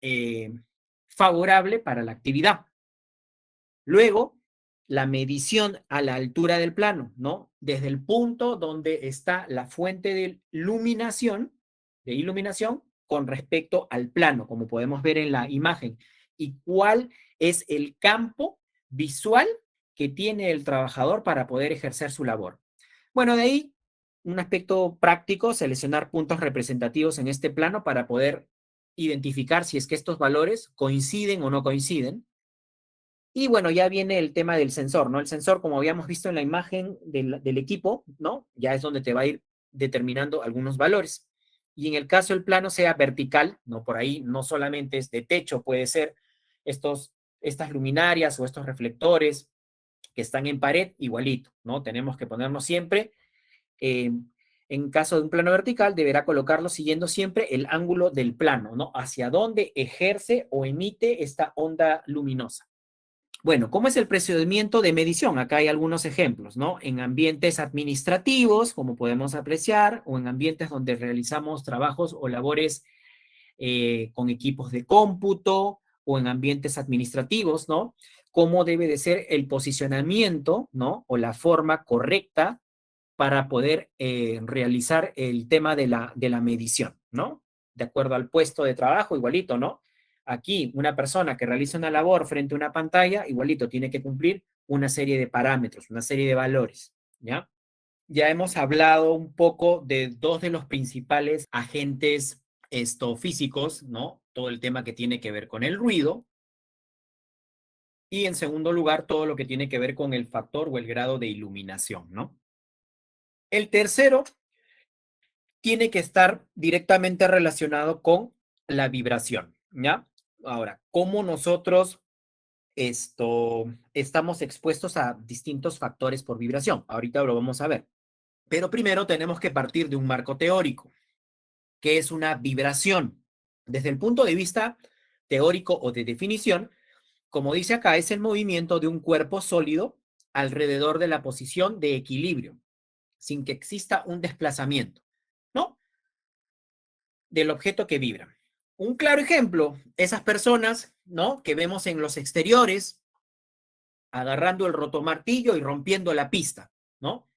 eh, favorable para la actividad? Luego, la medición a la altura del plano, ¿no? Desde el punto donde está la fuente de iluminación con respecto al plano, como podemos ver en la imagen. ¿Y cuál es el campo visual que tiene el trabajador para poder ejercer su labor? Bueno, de ahí un aspecto práctico, seleccionar puntos representativos en este plano para poder identificar si es que estos valores coinciden o no coinciden. Y bueno, ya viene el tema del sensor, ¿no? El sensor, como habíamos visto en la imagen del equipo, ¿no? Ya es donde te va a ir determinando algunos valores. Y en el caso el plano sea vertical, ¿no? Por ahí no solamente es de techo, puede ser estas luminarias o estos reflectores que están en pared, igualito, ¿no? Tenemos que ponernos siempre, eh, en caso de un plano vertical, deberá colocarlo siguiendo siempre el ángulo del plano, ¿no? Hacia dónde ejerce o emite esta onda luminosa. Bueno, ¿cómo es el procedimiento de medición? Acá hay algunos ejemplos, ¿no? En ambientes administrativos, como podemos apreciar, o en ambientes donde realizamos trabajos o labores con equipos de cómputo, o en ambientes administrativos, ¿no? ¿Cómo debe de ser el posicionamiento, ¿no? O la forma correcta para poder realizar el tema de la medición, ¿no? De acuerdo al puesto de trabajo, igualito, ¿no? Aquí, una persona que realiza una labor frente a una pantalla, igualito, tiene que cumplir una serie de parámetros, una serie de valores, ¿ya? Ya hemos hablado un poco de dos de los principales agentes físicos, ¿no? Todo el tema que tiene que ver con el ruido. Y en segundo lugar, todo lo que tiene que ver con el factor o el grado de iluminación, ¿no? El tercero tiene que estar directamente relacionado con la vibración, ¿ya? Ahora, ¿cómo nosotros estamos expuestos a distintos factores por vibración? Ahorita lo vamos a ver. Pero primero tenemos que partir de un marco teórico, que es una vibración. Desde el punto de vista teórico o de definición, como dice acá, es el movimiento de un cuerpo sólido alrededor de la posición de equilibrio, sin que exista un desplazamiento, ¿no? Del objeto que vibra. Un claro ejemplo, esas personas, ¿no? Que vemos en los exteriores, agarrando el rotomartillo y rompiendo la pista, ¿no?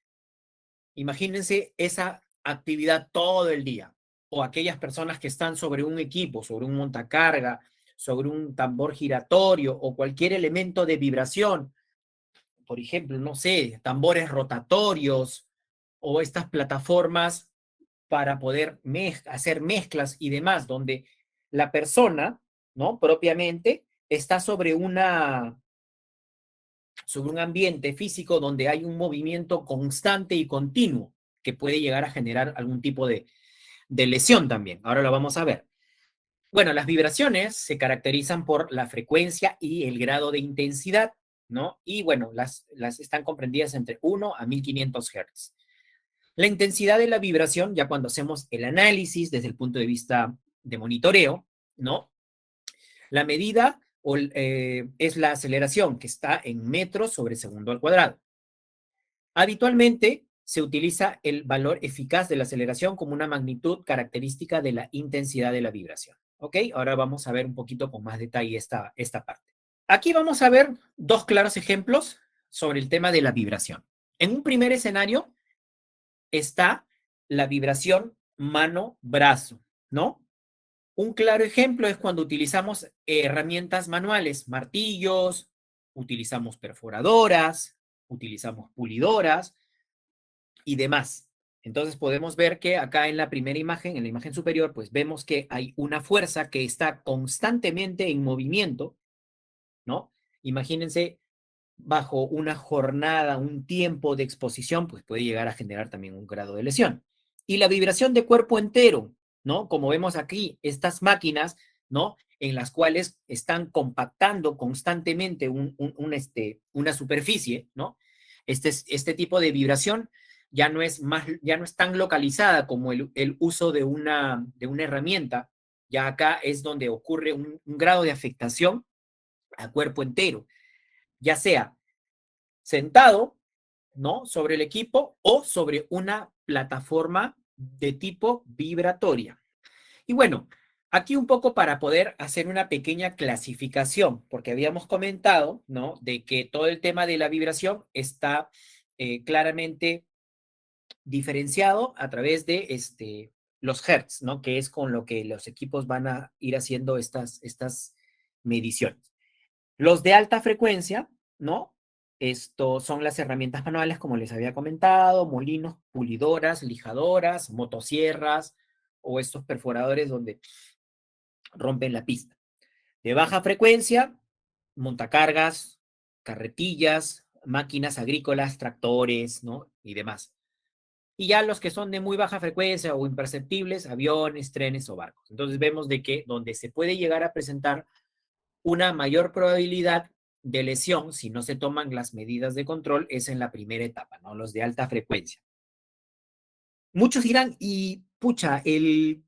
Imagínense esa actividad todo el día. O aquellas personas que están sobre un equipo, sobre un montacarga, sobre un tambor giratorio o cualquier elemento de vibración. Por ejemplo, no sé, tambores rotatorios o estas plataformas para poder hacer mezclas y demás, donde la persona, ¿no? Propiamente está sobre un ambiente físico donde hay un movimiento constante y continuo que puede llegar a generar algún tipo de lesión también. Ahora lo vamos a ver. Bueno, las vibraciones se caracterizan por la frecuencia y el grado de intensidad, ¿no? Y bueno, las están comprendidas entre 1 a 1500 Hz. La intensidad de la vibración, ya cuando hacemos el análisis desde el punto de vista de monitoreo, ¿no? La medida es la aceleración, que está en metros sobre segundo al cuadrado. Habitualmente se utiliza el valor eficaz de la aceleración como una magnitud característica de la intensidad de la vibración. ¿Ok? Ahora vamos a ver un poquito con más detalle esta parte. Aquí vamos a ver dos claros ejemplos sobre el tema de la vibración. En un primer escenario está la vibración mano-brazo, ¿no? Un claro ejemplo es cuando utilizamos herramientas manuales, martillos, utilizamos perforadoras, utilizamos pulidoras y demás. Entonces podemos ver que acá en la primera imagen, en la imagen superior, pues vemos que hay una fuerza que está constantemente en movimiento, ¿no? Imagínense bajo una jornada, un tiempo de exposición, pues puede llegar a generar también un grado de lesión. Y la vibración de cuerpo entero, ¿no? Como vemos aquí, estas máquinas, ¿no? En las cuales están compactando constantemente una superficie, ¿no? Este tipo de vibración ya no es tan localizada como el uso de una herramienta. Ya acá es donde ocurre un grado de afectación a cuerpo entero, ya sea sentado, ¿no? Sobre el equipo o sobre una plataforma de tipo vibratoria. Y bueno, aquí un poco para poder hacer una pequeña clasificación, porque habíamos comentado, ¿no? De que todo el tema de la vibración está claramente diferenciado a través de los hertz, ¿no? Que es con lo que los equipos van a ir haciendo estas mediciones. Los de alta frecuencia, ¿no? Estos son las herramientas manuales, como les había comentado, molinos, pulidoras, lijadoras, motosierras o estos perforadores donde rompen la pista. De baja frecuencia, montacargas, carretillas, máquinas agrícolas, tractores, ¿no? Y demás. Y ya los que son de muy baja frecuencia o imperceptibles, aviones, trenes o barcos. Entonces vemos de que donde se puede llegar a presentar una mayor probabilidad de lesión, si no se toman las medidas de control, es en la primera etapa, ¿no? Los de alta frecuencia. Muchos dirán, y pucha, ¿de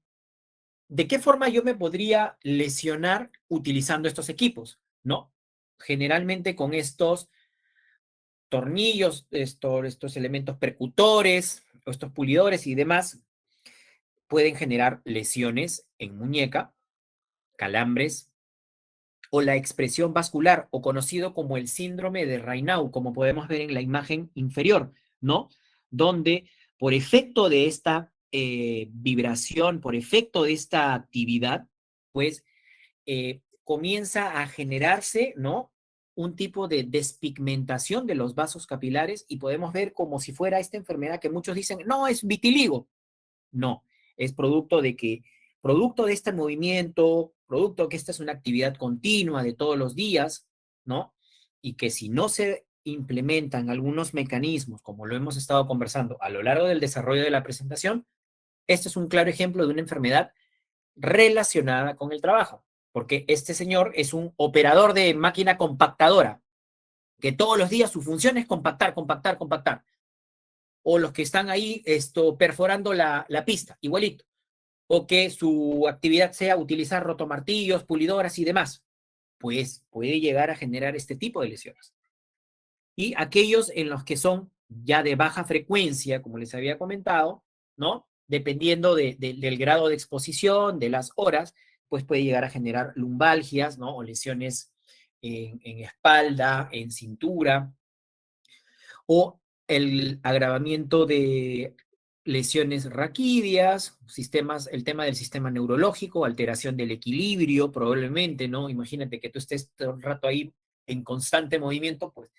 qué forma yo me podría lesionar utilizando estos equipos? ¿No? Generalmente con estos tornillos, estos elementos percutores, estos pulidores y demás, pueden generar lesiones en muñeca, calambres, o la expresión vascular, o conocido como el síndrome de Raynaud, como podemos ver en la imagen inferior, ¿no? Donde por efecto de esta vibración, por efecto de esta actividad, pues comienza a generarse, ¿no? Un tipo de despigmentación de los vasos capilares y podemos ver como si fuera esta enfermedad que muchos dicen, no, es vitiligo. No, es producto de este movimiento, producto que esta es una actividad continua de todos los días, ¿no? Y que si no se implementan algunos mecanismos, como lo hemos estado conversando a lo largo del desarrollo de la presentación, este es un claro ejemplo de una enfermedad relacionada con el trabajo, porque este señor es un operador de máquina compactadora, que todos los días su función es compactar, compactar, compactar. O los que están ahí perforando la pista, igualito. O que su actividad sea utilizar rotomartillos, pulidoras y demás, pues puede llegar a generar este tipo de lesiones. Y aquellos en los que son ya de baja frecuencia, como les había comentado, ¿no? Dependiendo del grado de exposición, de las horas, pues puede llegar a generar lumbalgias, ¿no? O lesiones en espalda, en cintura, o el agravamiento de lesiones raquídeas, el tema del sistema neurológico, alteración del equilibrio, probablemente, ¿no? Imagínate que tú estés todo el rato ahí en constante movimiento, pues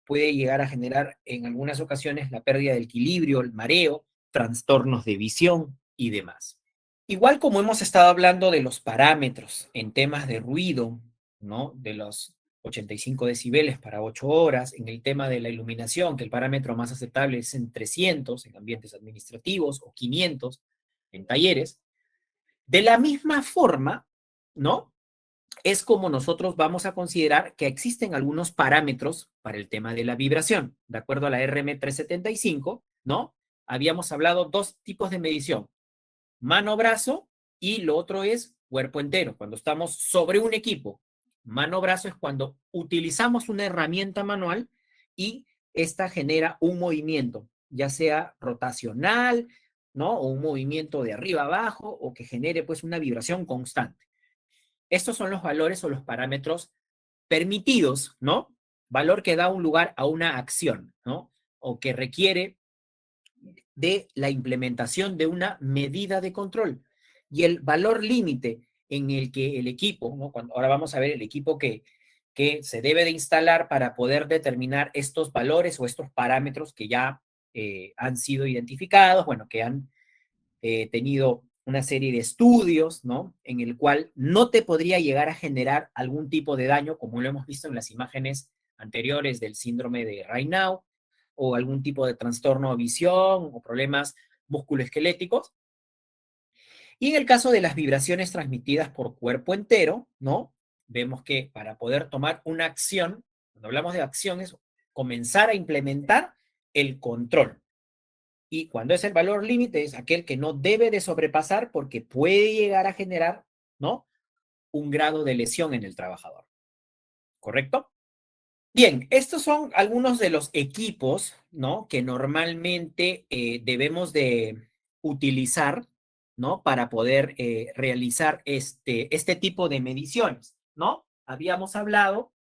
puede llegar a generar en algunas ocasiones la pérdida del equilibrio, el mareo, trastornos de visión y demás. Igual como hemos estado hablando de los parámetros en temas de ruido, ¿no? De los 85 decibeles para 8 horas, en el tema de la iluminación, que el parámetro más aceptable es en 300 en ambientes administrativos o 500 en talleres. De la misma forma, ¿no? Es como nosotros vamos a considerar que existen algunos parámetros para el tema de la vibración. De acuerdo a la RM375, ¿no? Habíamos hablado dos tipos de medición, mano-brazo y lo otro es cuerpo entero, cuando estamos sobre un equipo. Mano-brazo es cuando utilizamos una herramienta manual y esta genera un movimiento, ya sea rotacional, ¿no? O un movimiento de arriba a abajo o que genere pues una vibración constante. Estos son los valores o los parámetros permitidos, ¿no? valor que da un lugar a una acción, ¿no? O que requiere de la implementación de una medida de control. Y el valor límite en el que el equipo, ¿no? Ahora vamos a ver el equipo que se debe de instalar para poder determinar estos valores o estos parámetros que ya han sido identificados, bueno, que han tenido una serie de estudios, ¿no? En el cual no te podría llegar a generar algún tipo de daño, como lo hemos visto en las imágenes anteriores del síndrome de Raynaud, o algún tipo de trastorno de visión o problemas musculoesqueléticos. Y en el caso de las vibraciones transmitidas por cuerpo entero, ¿no? Vemos que para poder tomar una acción, cuando hablamos de acciones, comenzar a implementar el control. Y cuando es el valor límite, es aquel que no debe de sobrepasar porque puede llegar a generar, ¿no? Un grado de lesión en el trabajador. ¿Correcto? Bien, estos son algunos de los equipos, ¿no? Que normalmente debemos de utilizar, ¿no? Para poder realizar este tipo de mediciones, ¿no? Habíamos hablado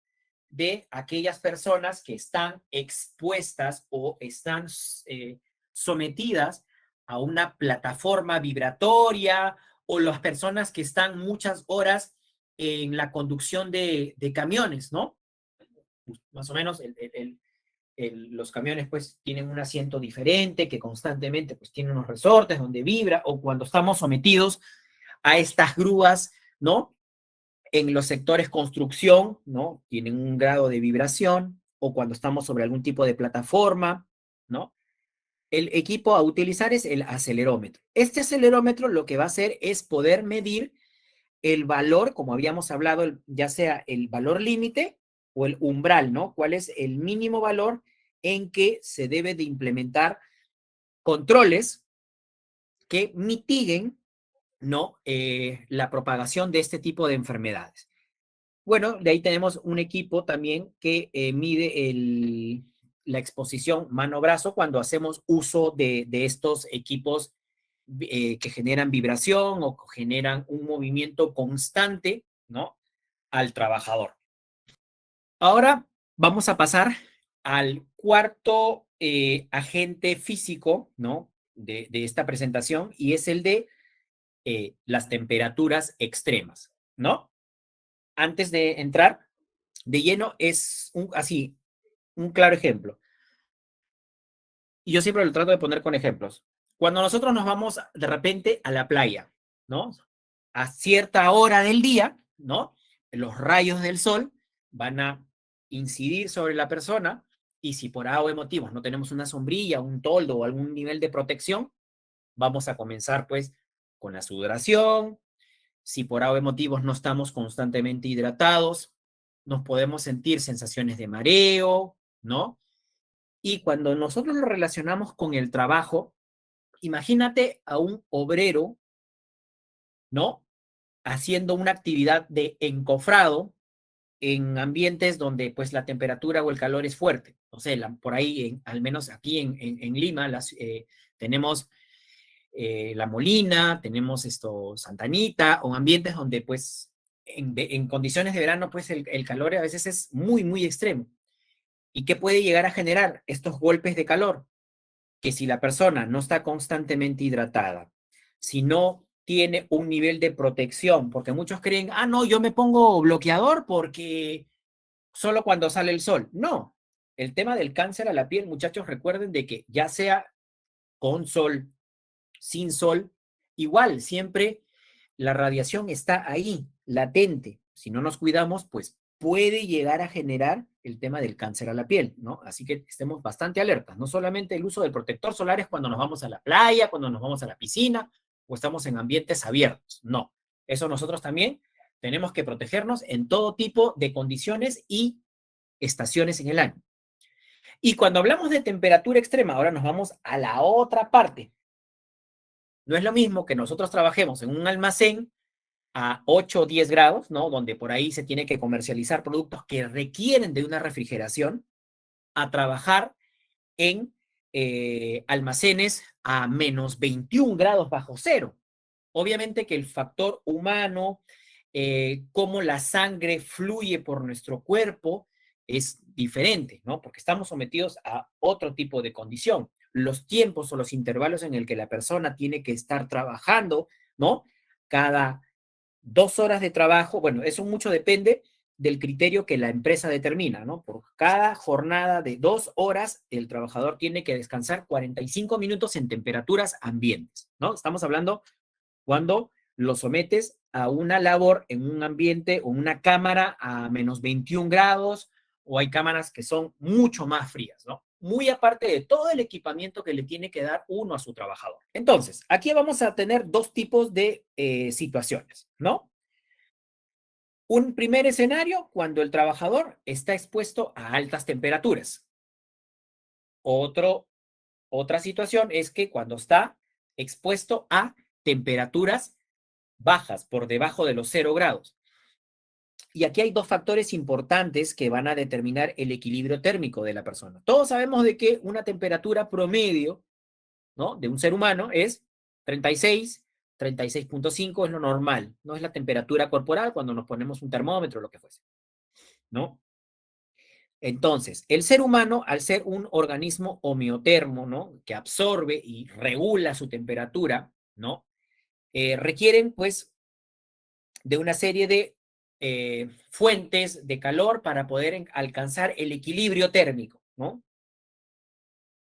de aquellas personas que están expuestas o están sometidas a una plataforma vibratoria o las personas que están muchas horas en la conducción de camiones, ¿no? Más o menos los camiones pues tienen un asiento diferente que constantemente pues tiene unos resortes donde vibra, o cuando estamos sometidos a estas grúas, ¿no? En los sectores construcción, ¿no? Tienen un grado de vibración, o cuando estamos sobre algún tipo de plataforma, ¿no? El equipo a utilizar es el acelerómetro. Este acelerómetro lo que va a hacer es poder medir el valor, como habíamos hablado, ya sea el valor límite o el umbral, ¿no? ¿Cuál es el mínimo valor en que se debe de implementar controles que mitiguen, ¿no? La propagación de este tipo de enfermedades. Bueno, de ahí tenemos un equipo también que mide la exposición mano-brazo cuando hacemos uso de estos equipos que generan vibración o generan un movimiento constante, ¿no? Al trabajador. Ahora vamos a pasar al cuarto agente físico, ¿no? De esta presentación, y es el de las temperaturas extremas, ¿no? Antes de entrar de lleno, es así, un claro ejemplo. Y yo siempre lo trato de poner con ejemplos. Cuando nosotros nos vamos de repente a la playa, ¿no? A cierta hora del día, ¿no? Los rayos del sol van a incidir sobre la persona, y si por algo de motivos no tenemos una sombrilla, un toldo o algún nivel de protección, vamos a comenzar pues con la sudoración. Si por algo de motivos no estamos constantemente hidratados, nos podemos sentir sensaciones de mareo, ¿no? Y cuando nosotros lo relacionamos con el trabajo, imagínate a un obrero, ¿no? Haciendo una actividad de encofrado en ambientes donde pues la temperatura o el calor es fuerte. O sea, por ahí, al menos aquí en Lima, tenemos La Molina, tenemos Santa Anita, o ambientes donde pues en condiciones de verano pues el calor a veces es muy, muy extremo. ¿Y qué puede llegar a generar estos golpes de calor? Que si la persona no está constantemente hidratada, si no tiene un nivel de protección, porque muchos creen, ah, no, yo me pongo bloqueador porque solo cuando sale el sol. No, el tema del cáncer a la piel, muchachos, recuerden de que ya sea con sol, sin sol, igual, siempre la radiación está ahí, latente. Si no nos cuidamos, pues puede llegar a generar el tema del cáncer a la piel, ¿no? Así que estemos bastante alertas. No solamente el uso del protector solar es cuando nos vamos a la playa, cuando nos vamos a la piscina o estamos en ambientes abiertos. No, eso nosotros también tenemos que protegernos en todo tipo de condiciones y estaciones en el año. Y cuando hablamos de temperatura extrema, ahora nos vamos a la otra parte. No es lo mismo que nosotros trabajemos en un almacén a 8 o 10 grados, ¿no? Donde por ahí se tiene que comercializar productos que requieren de una refrigeración, a trabajar en almacenes a menos 21 grados bajo cero. Obviamente que el factor humano, cómo la sangre fluye por nuestro cuerpo, es diferente, ¿no? Porque estamos sometidos a otro tipo de condición. Los tiempos o los intervalos en el que la persona tiene que estar trabajando, ¿no? Cada 2 horas de trabajo, bueno, eso mucho depende del criterio que la empresa determina, ¿no? Por cada jornada de 2 horas, el trabajador tiene que descansar 45 minutos en temperaturas ambientes, ¿no? Estamos hablando cuando lo sometes a una labor en un ambiente o una cámara a -21 grados, o hay cámaras que son mucho más frías, ¿no? Muy aparte de todo el equipamiento que le tiene que dar uno a su trabajador. Entonces, aquí vamos a tener dos tipos de situaciones, ¿no? Un primer escenario cuando el trabajador está expuesto a altas temperaturas. Otro, otra situación es que cuando está expuesto a temperaturas bajas, por debajo de los 0 grados. Y aquí hay dos factores importantes que van a determinar el equilibrio térmico de la persona. Todos sabemos de que una temperatura promedio, ¿no?, de un ser humano es 36, 36,5 es lo normal, no es la temperatura corporal cuando nos ponemos un termómetro o lo que fuese, ¿no? Entonces, el ser humano, al ser un organismo homeotermo, ¿no?, que absorbe y regula su temperatura, ¿no?, requieren, pues, de una serie de fuentes de calor para poder alcanzar el equilibrio térmico, ¿no?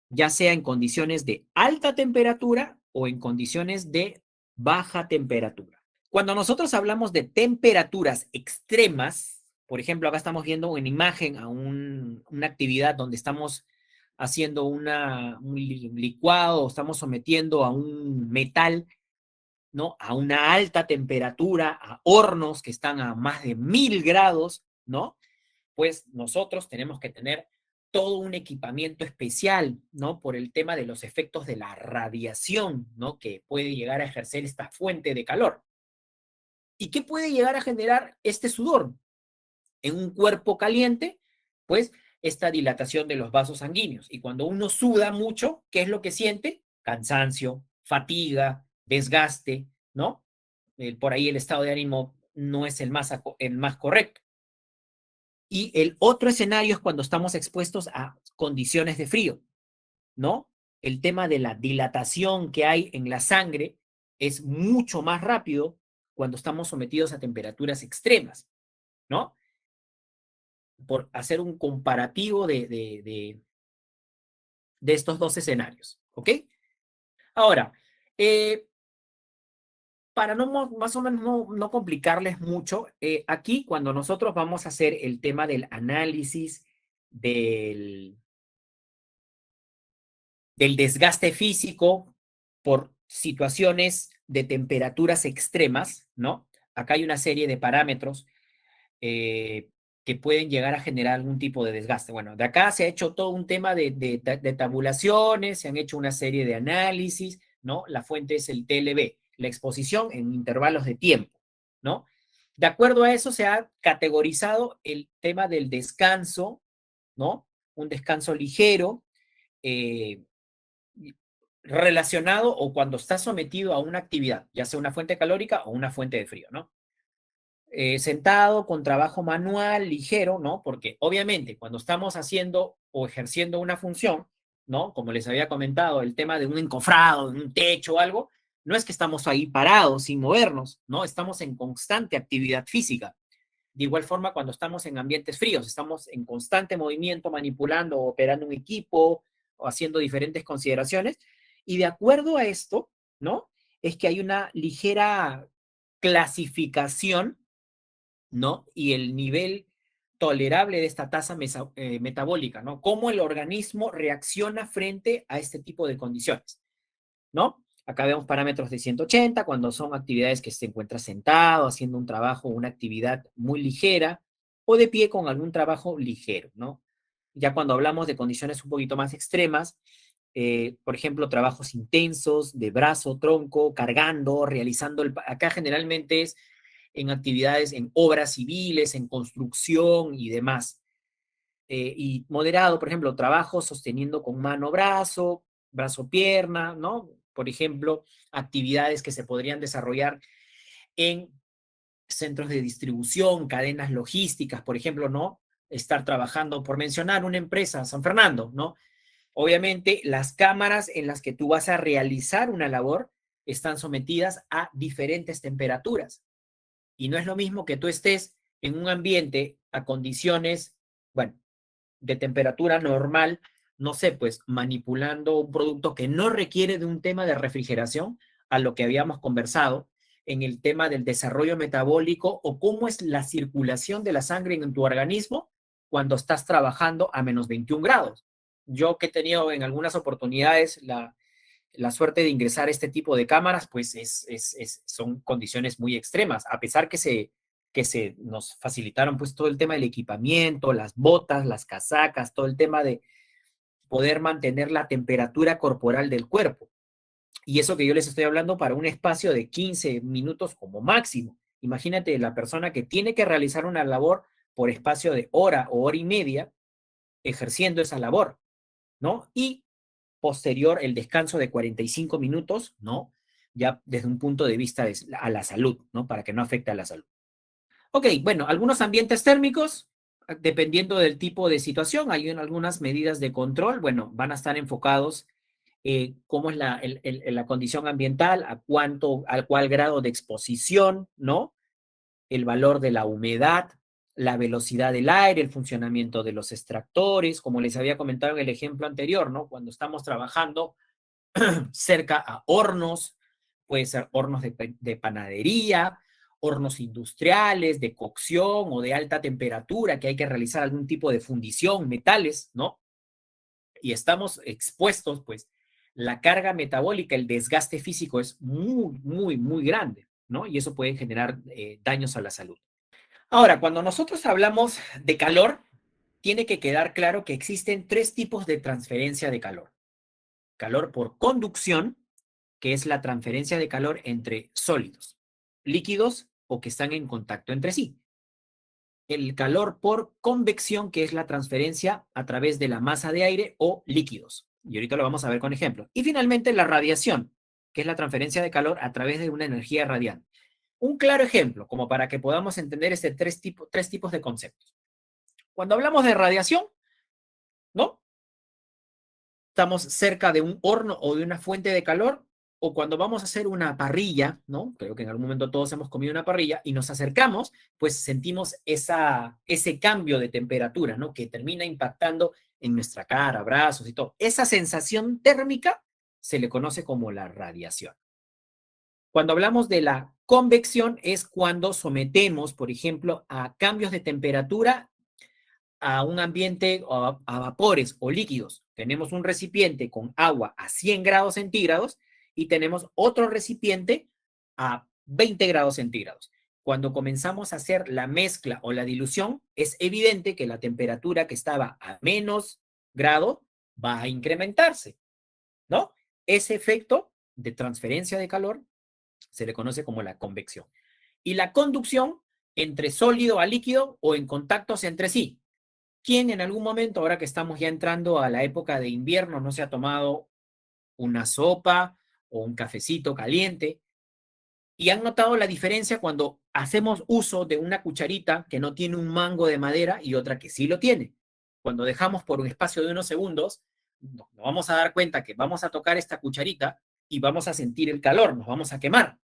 Ya sea en condiciones de alta temperatura o en condiciones de baja temperatura. Cuando nosotros hablamos de temperaturas extremas, por ejemplo, acá estamos viendo en imagen a una actividad donde estamos haciendo un licuado, estamos sometiendo a un metal, ¿no?, a una alta temperatura, a hornos que están a más de 1000 grados, ¿no? Pues nosotros tenemos que tener todo un equipamiento especial, ¿no? Por el tema de los efectos de la radiación, ¿no?, que puede llegar a ejercer esta fuente de calor. ¿Y qué puede llegar a generar este sudor? En un cuerpo caliente, pues esta dilatación de los vasos sanguíneos. Y cuando uno suda mucho, ¿qué es lo que siente? Cansancio, fatiga, desgaste, ¿no? Por ahí el estado de ánimo no es el más correcto. Y el otro escenario es cuando estamos expuestos a condiciones de frío, ¿no? El tema de la dilatación que hay en la sangre es mucho más rápido cuando estamos sometidos a temperaturas extremas, ¿no? Por hacer un comparativo de estos dos escenarios, ¿ok? Ahora, eh, para no más o menos no complicarles mucho, aquí cuando nosotros vamos a hacer el tema del análisis del, del desgaste físico por situaciones de temperaturas extremas, ¿no? Acá hay una serie de parámetros eh, que pueden llegar a generar algún tipo de desgaste. Bueno, de acá se ha hecho todo un tema de tabulaciones, se han hecho una serie de análisis, ¿no? La fuente es el TLB, la exposición en intervalos de tiempo, ¿no? De acuerdo a eso se ha categorizado el tema del descanso, ¿no? Un descanso ligero, eh, relacionado o cuando está sometido a una actividad, ya sea una fuente calórica o una fuente de frío, ¿no? Sentado con trabajo manual ligero, ¿no? Porque obviamente cuando estamos haciendo o ejerciendo una función, ¿no? Como les había comentado, el tema de un encofrado, de un techo o algo, no es que estamos ahí parados sin movernos, ¿no? Estamos en constante actividad física. De igual forma, cuando estamos en ambientes fríos, estamos en constante movimiento, manipulando o operando un equipo o haciendo diferentes consideraciones. Y de acuerdo a esto, ¿no? Es que hay una ligera clasificación, ¿no? Y el nivel tolerable de esta tasa metabólica, ¿no? Cómo el organismo reacciona frente a este tipo de condiciones, ¿no? Acá vemos parámetros de 180 cuando son actividades que se encuentra sentado, haciendo un trabajo, una actividad muy ligera, o de pie con algún trabajo ligero, ¿no? Ya cuando hablamos de condiciones un poquito más extremas, por ejemplo, trabajos intensos de brazo, tronco, cargando, realizando, acá generalmente es en actividades, en obras civiles, en construcción y demás. Y moderado, por ejemplo, trabajo sosteniendo con mano, brazo, brazo, pierna, ¿no? Por ejemplo, actividades que se podrían desarrollar en centros de distribución, cadenas logísticas, por ejemplo, ¿no? estar trabajando, por mencionar una empresa, San Fernando, ¿no? Obviamente, las cámaras en las que tú vas a realizar una labor están sometidas a diferentes temperaturas. Y no es lo mismo que tú estés en un ambiente a condiciones, bueno, de temperatura normal, no sé, pues manipulando un producto que no requiere de un tema de refrigeración, a lo que habíamos conversado en el tema del desarrollo metabólico o cómo es la circulación de la sangre en tu organismo cuando estás trabajando a menos 21 grados. Yo que he tenido en algunas oportunidades la suerte de ingresar a este tipo de cámaras, pues son condiciones muy extremas, a pesar que se nos facilitaron pues todo el tema del equipamiento, las botas, las casacas, todo el tema de poder mantener la temperatura corporal del cuerpo. Y eso que yo les estoy hablando para un espacio de 15 minutos como máximo. Imagínate la persona que tiene que realizar una labor por espacio de hora o hora y media ejerciendo esa labor, ¿no? Y posterior el descanso de 45 minutos, ¿no? Ya desde un punto de vista a la salud, ¿no? Para que no afecte a la salud. Ok, bueno, algunos ambientes térmicos, dependiendo del tipo de situación, hay algunas medidas de control, bueno, van a estar enfocados cómo es la condición ambiental, al cuál grado de exposición, ¿no? El valor de la humedad, la velocidad del aire, el funcionamiento de los extractores, como les había comentado en el ejemplo anterior, ¿no? Cuando estamos trabajando cerca a hornos, puede ser hornos de panadería, hornos industriales, de cocción o de alta temperatura, que hay que realizar algún tipo de fundición, metales, ¿no? Y estamos expuestos, pues, la carga metabólica, el desgaste físico es muy, muy, muy grande, ¿no? Y eso puede generar daños a la salud. Ahora, cuando nosotros hablamos de calor, tiene que quedar claro que existen tres tipos de transferencia de calor. Calor por conducción, que es la transferencia de calor entre sólidos, líquidos o que están en contacto entre sí. El calor por convección, que es la transferencia a través de la masa de aire o líquidos. Y ahorita lo vamos a ver con ejemplos. Y finalmente la radiación, que es la transferencia de calor a través de una energía radiante. Un claro ejemplo, como para que podamos entender tres tipos de conceptos. Cuando hablamos de radiación, ¿no? Estamos cerca de un horno o de una fuente de calor, o cuando vamos a hacer una parrilla, ¿no? Creo que en algún momento todos hemos comido una parrilla y nos acercamos, pues sentimos ese cambio de temperatura, ¿no? Que termina impactando en nuestra cara, brazos y todo. Esa sensación térmica se le conoce como la radiación. Cuando hablamos de la convección es cuando sometemos, por ejemplo, a cambios de temperatura a un ambiente a vapores o líquidos. Tenemos un recipiente con agua a 100 grados centígrados y tenemos otro recipiente a 20 grados centígrados. Cuando comenzamos a hacer la mezcla o la dilución, es evidente que la temperatura que estaba a menos grado va a incrementarse, ¿no? Ese efecto de transferencia de calor se le conoce como la convección. Y la conducción entre sólido a líquido o en contactos entre sí. ¿Quién en algún momento, ahora que estamos ya entrando a la época de invierno, no se ha tomado una sopa o un cafecito caliente? ¿Y han notado la diferencia cuando hacemos uso de una cucharita que no tiene un mango de madera y otra que sí lo tiene? Cuando dejamos por un espacio de unos segundos, nos vamos a dar cuenta que vamos a tocar esta cucharita y vamos a sentir el calor, nos vamos a quemar,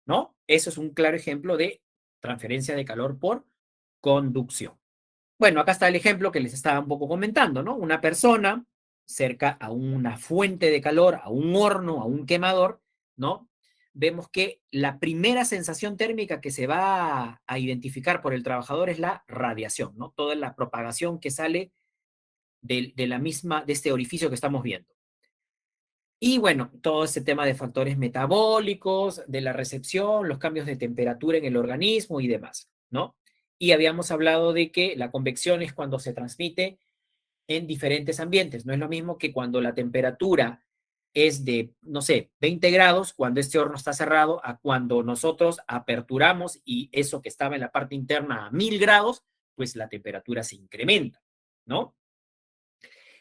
¿no? Eso es un claro ejemplo de transferencia de calor por conducción. Bueno, acá está el ejemplo que les estaba un poco comentando, ¿no? Una persona cerca a una fuente de calor, a un horno, a un quemador, ¿no? Vemos que la primera sensación térmica que se va a identificar por el trabajador es la radiación, ¿no? Toda la propagación que sale de este orificio que estamos viendo. Y bueno, todo ese tema de factores metabólicos, de la recepción, los cambios de temperatura en el organismo y demás, ¿no? Y habíamos hablado de que la convección es cuando se transmite en diferentes ambientes. No es lo mismo que cuando la temperatura es de, no sé, 20 grados, cuando este horno está cerrado, a cuando nosotros aperturamos y eso que estaba en la parte interna a 1000 grados, pues la temperatura se incrementa, ¿no?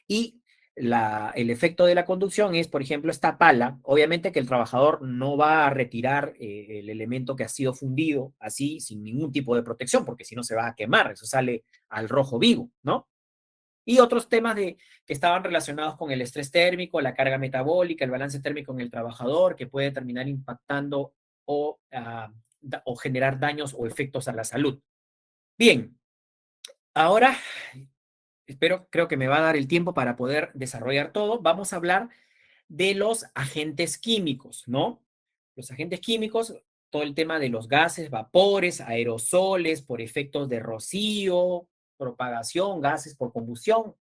Y el efecto de la conducción es, por ejemplo, esta pala. Obviamente que el trabajador no va a retirar el elemento que ha sido fundido así, sin ningún tipo de protección, porque si no se va a quemar, eso sale al rojo vivo, ¿no? Y otros temas que estaban relacionados con el estrés térmico, la carga metabólica, el balance térmico en el trabajador, que puede terminar impactando o generar daños o efectos a la salud. Bien, ahora creo que me va a dar el tiempo para poder desarrollar todo. Vamos a hablar de los agentes químicos, ¿no? Los agentes químicos, todo el tema de los gases, vapores, aerosoles por efectos de rocío, propagación, gases por combustión,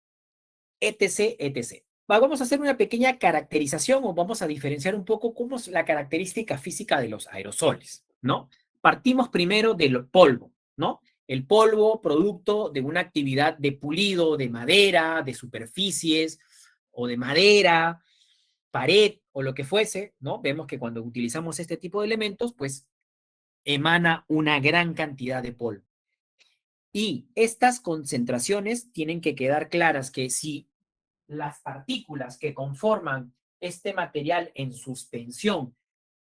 etc., etc. Vamos a hacer una pequeña caracterización o vamos a diferenciar un poco cómo es la característica física de los aerosoles, ¿no? Partimos primero del polvo, ¿no? El polvo, producto de una actividad de pulido de madera, de superficies o de madera, pared o lo que fuese, ¿no? Vemos que cuando utilizamos este tipo de elementos, pues emana una gran cantidad de polvo. Y estas concentraciones tienen que quedar claras que si las partículas que conforman este material en suspensión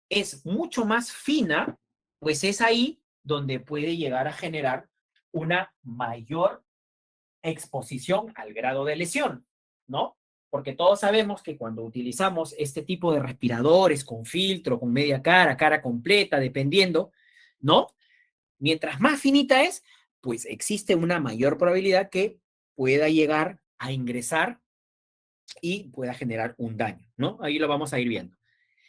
es mucho más fina, pues es ahí donde puede llegar a generar una mayor exposición al grado de lesión, ¿no? Porque todos sabemos que cuando utilizamos este tipo de respiradores con filtro, con media cara, cara completa, dependiendo, ¿no? Mientras más finita es, pues existe una mayor probabilidad que pueda llegar a ingresar y pueda generar un daño, ¿no? Ahí lo vamos a ir viendo.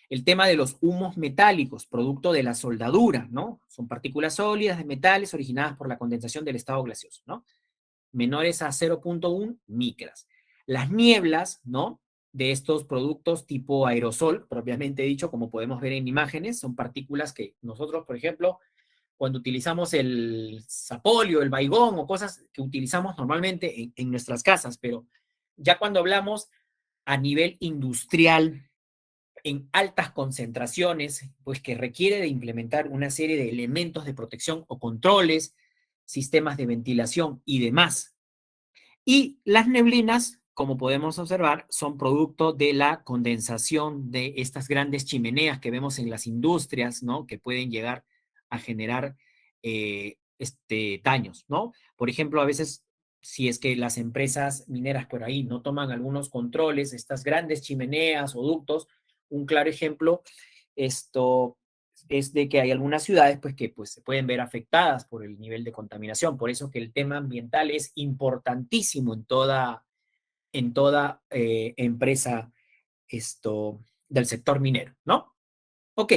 El tema de los humos metálicos, producto de la soldadura, ¿no? Son partículas sólidas de metales originadas por la condensación del estado gaseoso, ¿no? Menores a 0.1 micras. Las nieblas, ¿no? De estos productos tipo aerosol, propiamente dicho, como podemos ver en imágenes, son partículas que nosotros, por ejemplo, cuando utilizamos el sapolio, el baigón o cosas que utilizamos normalmente en nuestras casas, pero ya cuando hablamos a nivel industrial, en altas concentraciones, pues que requiere de implementar una serie de elementos de protección o controles, sistemas de ventilación y demás. Y las neblinas, como podemos observar, son producto de la condensación de estas grandes chimeneas que vemos en las industrias, ¿no? Que pueden llegar a generar daños, ¿no? Por ejemplo, a veces, si es que las empresas mineras por ahí no toman algunos controles, estas grandes chimeneas o ductos, un claro ejemplo, esto es de que hay algunas ciudades pues, que pues, se pueden ver afectadas por el nivel de contaminación. Por eso que el tema ambiental es importantísimo en toda empresa del sector minero, ¿no? Ok,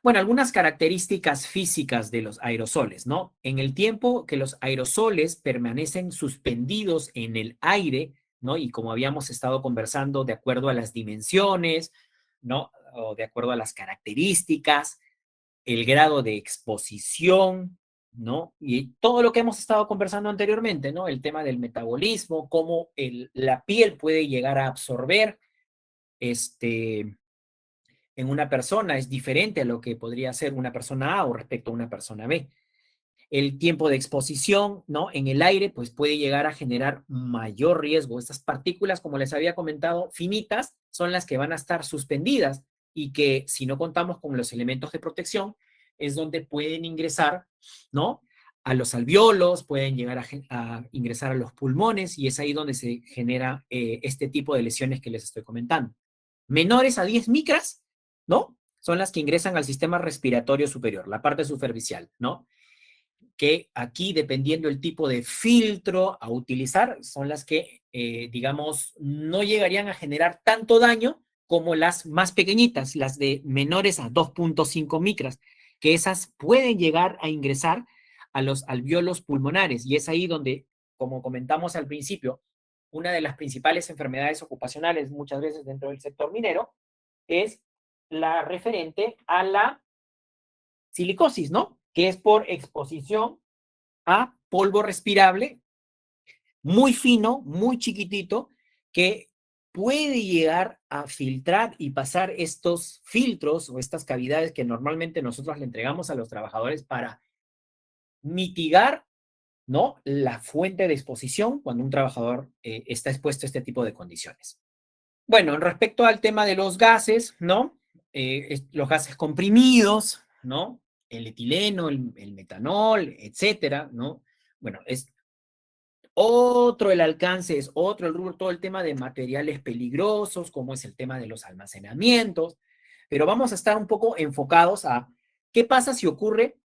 bueno, algunas características físicas de los aerosoles, ¿no? En el tiempo que los aerosoles permanecen suspendidos en el aire, ¿no? Y como habíamos estado conversando, de acuerdo a las dimensiones, ¿no? O de acuerdo a las características, el grado de exposición, ¿no? Y todo lo que hemos estado conversando anteriormente, ¿no? El tema del metabolismo, cómo la piel puede llegar a absorber en una persona es diferente a lo que podría ser una persona A o respecto a una persona B. El tiempo de exposición, ¿no? En el aire, pues puede llegar a generar mayor riesgo. Estas partículas, como les había comentado, finitas, son las que van a estar suspendidas y que si no contamos con los elementos de protección, es donde pueden ingresar, ¿no? A los alvéolos, pueden llegar a ingresar a los pulmones y es ahí donde se genera este tipo de lesiones que les estoy comentando. Menores a 10 micras, ¿no? Son las que ingresan al sistema respiratorio superior, la parte superficial, ¿no? Que aquí, dependiendo el tipo de filtro a utilizar, son las que, digamos, no llegarían a generar tanto daño como las más pequeñitas, las de menores a 2.5 micras, que esas pueden llegar a ingresar a los alvéolos pulmonares. Y es ahí donde, como comentamos al principio, una de las principales enfermedades ocupacionales muchas veces dentro del sector minero es la referente a la silicosis, ¿no? Que es por exposición a polvo respirable muy fino, muy chiquitito, que puede llegar a filtrar y pasar estos filtros o estas cavidades que normalmente nosotros le entregamos a los trabajadores para mitigar, ¿no? La fuente de exposición cuando un trabajador está expuesto a este tipo de condiciones. Bueno, respecto al tema de los gases, ¿no? Los gases comprimidos, ¿no? El etileno, el metanol, etcétera, ¿no? Bueno, es otro el alcance, es otro el rubro, todo el tema de materiales peligrosos, como es el tema de los almacenamientos, pero vamos a estar un poco enfocados a qué pasa si ocurre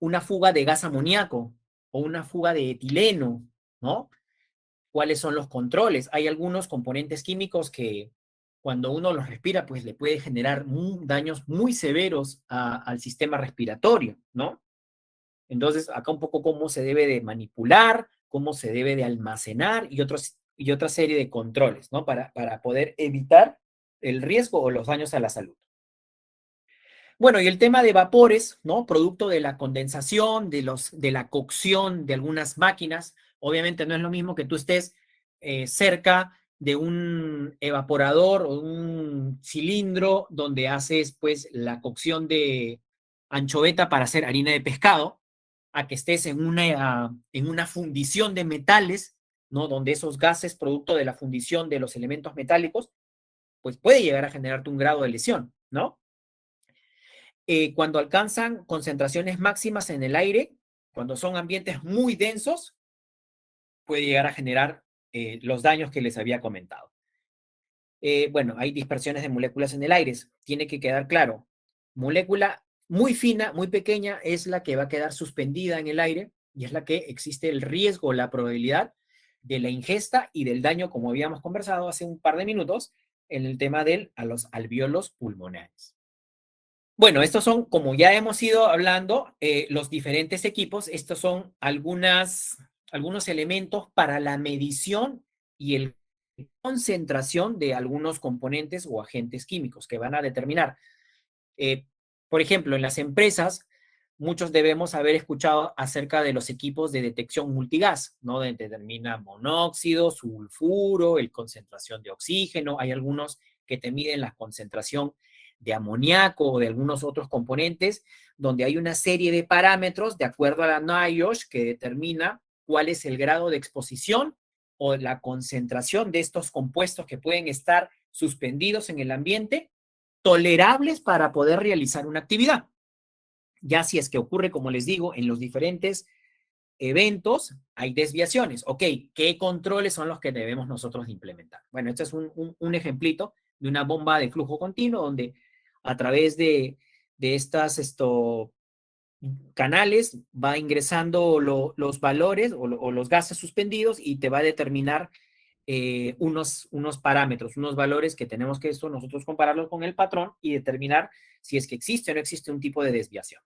una fuga de gas amoníaco o una fuga de etileno, ¿no? ¿Cuáles son los controles? Hay algunos componentes químicos que cuando uno los respira, pues le puede generar daños muy severos al sistema respiratorio, ¿no? Entonces, acá un poco cómo se debe de manipular, cómo se debe de almacenar y otra serie de controles, ¿no? Para poder evitar el riesgo o los daños a la salud. Bueno, y el tema de vapores, ¿no? Producto de la condensación, de la cocción de algunas máquinas. Obviamente no es lo mismo que tú estés cerca de un evaporador o un cilindro donde haces pues la cocción de anchoveta para hacer harina de pescado, a que estés en una fundición de metales, ¿no? Donde esos gases, producto de la fundición de los elementos metálicos, pues puede llegar a generarte un grado de lesión, ¿no? Cuando alcanzan concentraciones máximas en el aire, cuando son ambientes muy densos, puede llegar a generar los daños que les había comentado. Bueno, hay dispersiones de moléculas en el aire, tiene que quedar claro. Molécula muy fina, muy pequeña, es la que va a quedar suspendida en el aire y es la que existe el riesgo, la probabilidad de la ingesta y del daño, como habíamos conversado hace un par de minutos, en el tema a los alvéolos pulmonares. Bueno, estos son, como ya hemos ido hablando, los diferentes equipos. Estos son algunos elementos para la medición y el concentración de algunos componentes o agentes químicos que van a determinar. Eh, por ejemplo, en las empresas, muchos debemos haber escuchado acerca de los equipos de detección multigas, ¿no? Donde determina monóxido, sulfuro, el concentración de oxígeno. Hay algunos que te miden la concentración de amoníaco o de algunos otros componentes, donde hay una serie de parámetros de acuerdo a la NIOSH que determina cuál es el grado de exposición o la concentración de estos compuestos que pueden estar suspendidos en el ambiente tolerables para poder realizar una actividad. Ya si es que ocurre, como les digo, en los diferentes eventos, hay desviaciones. Ok, ¿qué controles son los que debemos nosotros implementar? Bueno, este es un ejemplito de una bomba de flujo continuo donde a través de canales va ingresando los valores o los gases suspendidos y te va a determinar unos parámetros, unos valores que tenemos que nosotros compararlos con el patrón y determinar si es que existe o no existe un tipo de desviación.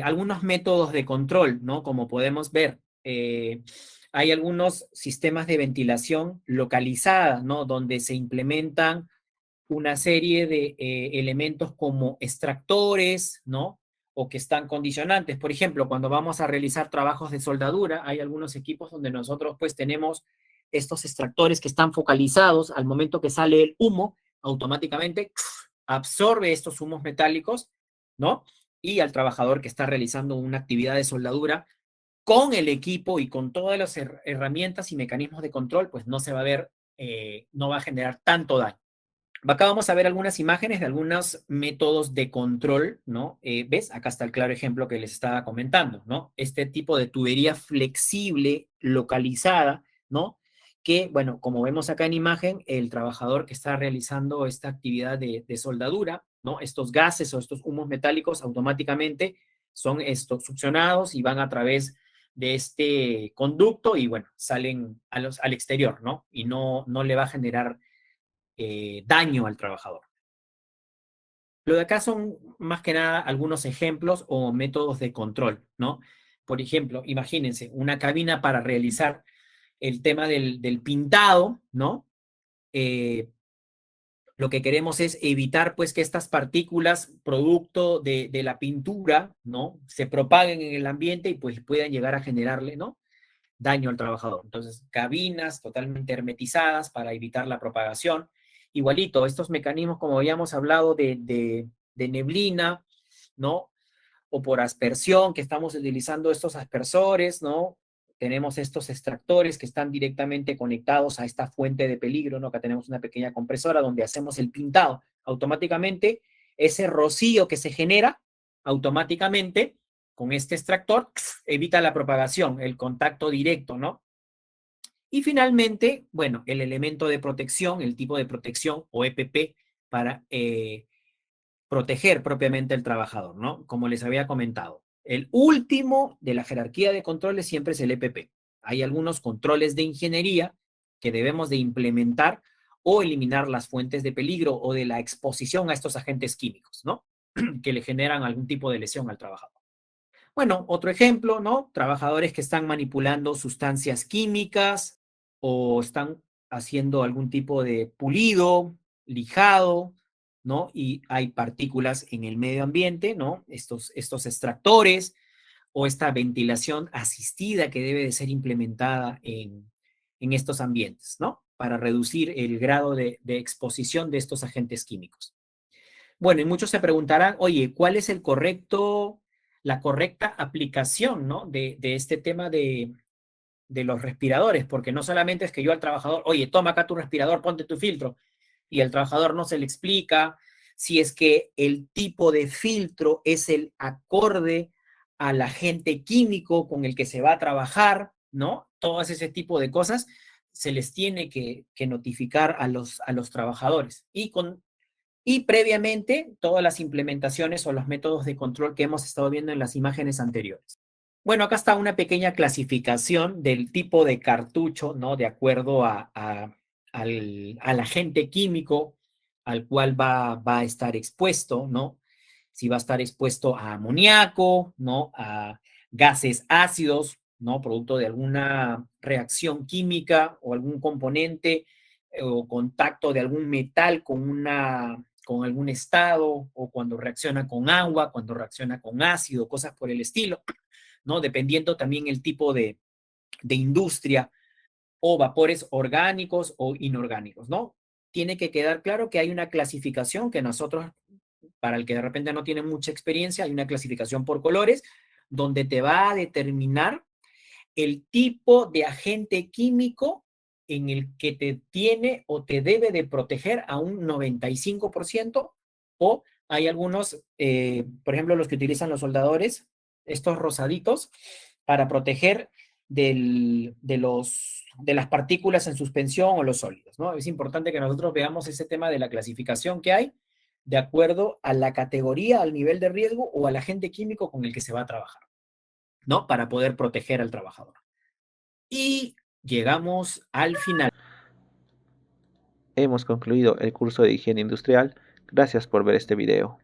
Algunos métodos de control, ¿no? Como podemos ver, hay algunos sistemas de ventilación localizada, ¿no? Donde se implementan una serie de elementos como extractores, ¿no? O que están condicionantes. Por ejemplo, cuando vamos a realizar trabajos de soldadura, hay algunos equipos donde nosotros pues tenemos estos extractores que están focalizados al momento que sale el humo, automáticamente absorbe estos humos metálicos, ¿no? Y al trabajador que está realizando una actividad de soldadura con el equipo y con todas las herramientas y mecanismos de control, pues no se va a ver, no va a generar tanto daño. Acá vamos a ver algunas imágenes de algunos métodos de control, ¿no? ¿Ves? Acá está el claro ejemplo que les estaba comentando, ¿no? Este tipo de tubería flexible, localizada, ¿no? Que, bueno, como vemos acá en imagen, el trabajador que está realizando esta actividad de soldadura, ¿no? Estos gases o estos humos metálicos automáticamente son estos succionados y van a través de este conducto y, bueno, salen al exterior, ¿no? Y no le va a generar daño al trabajador. Lo de acá son más que nada algunos ejemplos o métodos de control, ¿no? Por ejemplo, imagínense una cabina para realizar el tema del pintado, ¿no? Eh, lo que queremos es evitar pues que estas partículas producto de la pintura, ¿no? Se propaguen en el ambiente y pues puedan llegar a generarle, ¿no? Daño al trabajador. Entonces, cabinas totalmente hermetizadas para evitar la propagación. Igualito, estos mecanismos, como habíamos hablado de neblina, ¿no? O por aspersión, que estamos utilizando estos aspersores, ¿no? tenemos estos extractores que están directamente conectados a esta fuente de peligro, ¿no? Acá tenemos una pequeña compresora donde hacemos el pintado. Automáticamente, ese rocío que se genera, automáticamente, con este extractor, evita la propagación, el contacto directo, ¿no? Y finalmente, bueno, el elemento de protección, el tipo de protección o EPP para proteger propiamente al trabajador, ¿no? Como les había comentado. El último de la jerarquía de controles siempre es el EPP. Hay algunos controles de ingeniería que debemos de implementar o eliminar las fuentes de peligro o de la exposición a estos agentes químicos, ¿no? Que le generan algún tipo de lesión al trabajador. Bueno, otro ejemplo, ¿no? Trabajadores que están manipulando sustancias químicas o están haciendo algún tipo de pulido, lijado, ¿no? Y hay partículas en el medio ambiente, ¿no? Estos extractores o esta ventilación asistida que debe de ser implementada en estos ambientes, ¿no? Para reducir el grado de exposición de estos agentes químicos. Bueno, y muchos se preguntarán, oye, ¿cuál es la correcta aplicación, ¿no? De este tema de los respiradores, porque no solamente es que yo al trabajador, oye, toma acá tu respirador, ponte tu filtro, y al trabajador no se le explica si es que el tipo de filtro es el acorde al agente químico con el que se va a trabajar, ¿no? Todo ese tipo de cosas se les tiene que notificar a los trabajadores. Y previamente todas las implementaciones o los métodos de control que hemos estado viendo en las imágenes anteriores. Bueno, acá está una pequeña clasificación del tipo de cartucho, ¿no? De acuerdo al agente químico al cual va a estar expuesto, ¿no? Si va a estar expuesto a amoníaco, ¿no? A gases ácidos, ¿no? Producto de alguna reacción química o algún componente o contacto de algún metal con algún estado, o cuando reacciona con agua, cuando reacciona con ácido, cosas por el estilo, ¿no? Dependiendo también el tipo de industria o vapores orgánicos o inorgánicos, ¿no? Tiene que quedar claro que hay una clasificación que nosotros, para el que de repente no tiene mucha experiencia, hay una clasificación por colores donde te va a determinar el tipo de agente químico en el que te tiene o te debe de proteger a un 95%, o hay algunos, por ejemplo, los que utilizan los soldadores, estos rosaditos, para proteger de las partículas en suspensión o los sólidos, ¿no? Es importante que nosotros veamos ese tema de la clasificación que hay de acuerdo a la categoría, al nivel de riesgo o al agente químico con el que se va a trabajar, ¿no? Para poder proteger al trabajador. Y llegamos al final. Hemos concluido el curso de higiene industrial. Gracias por ver este video.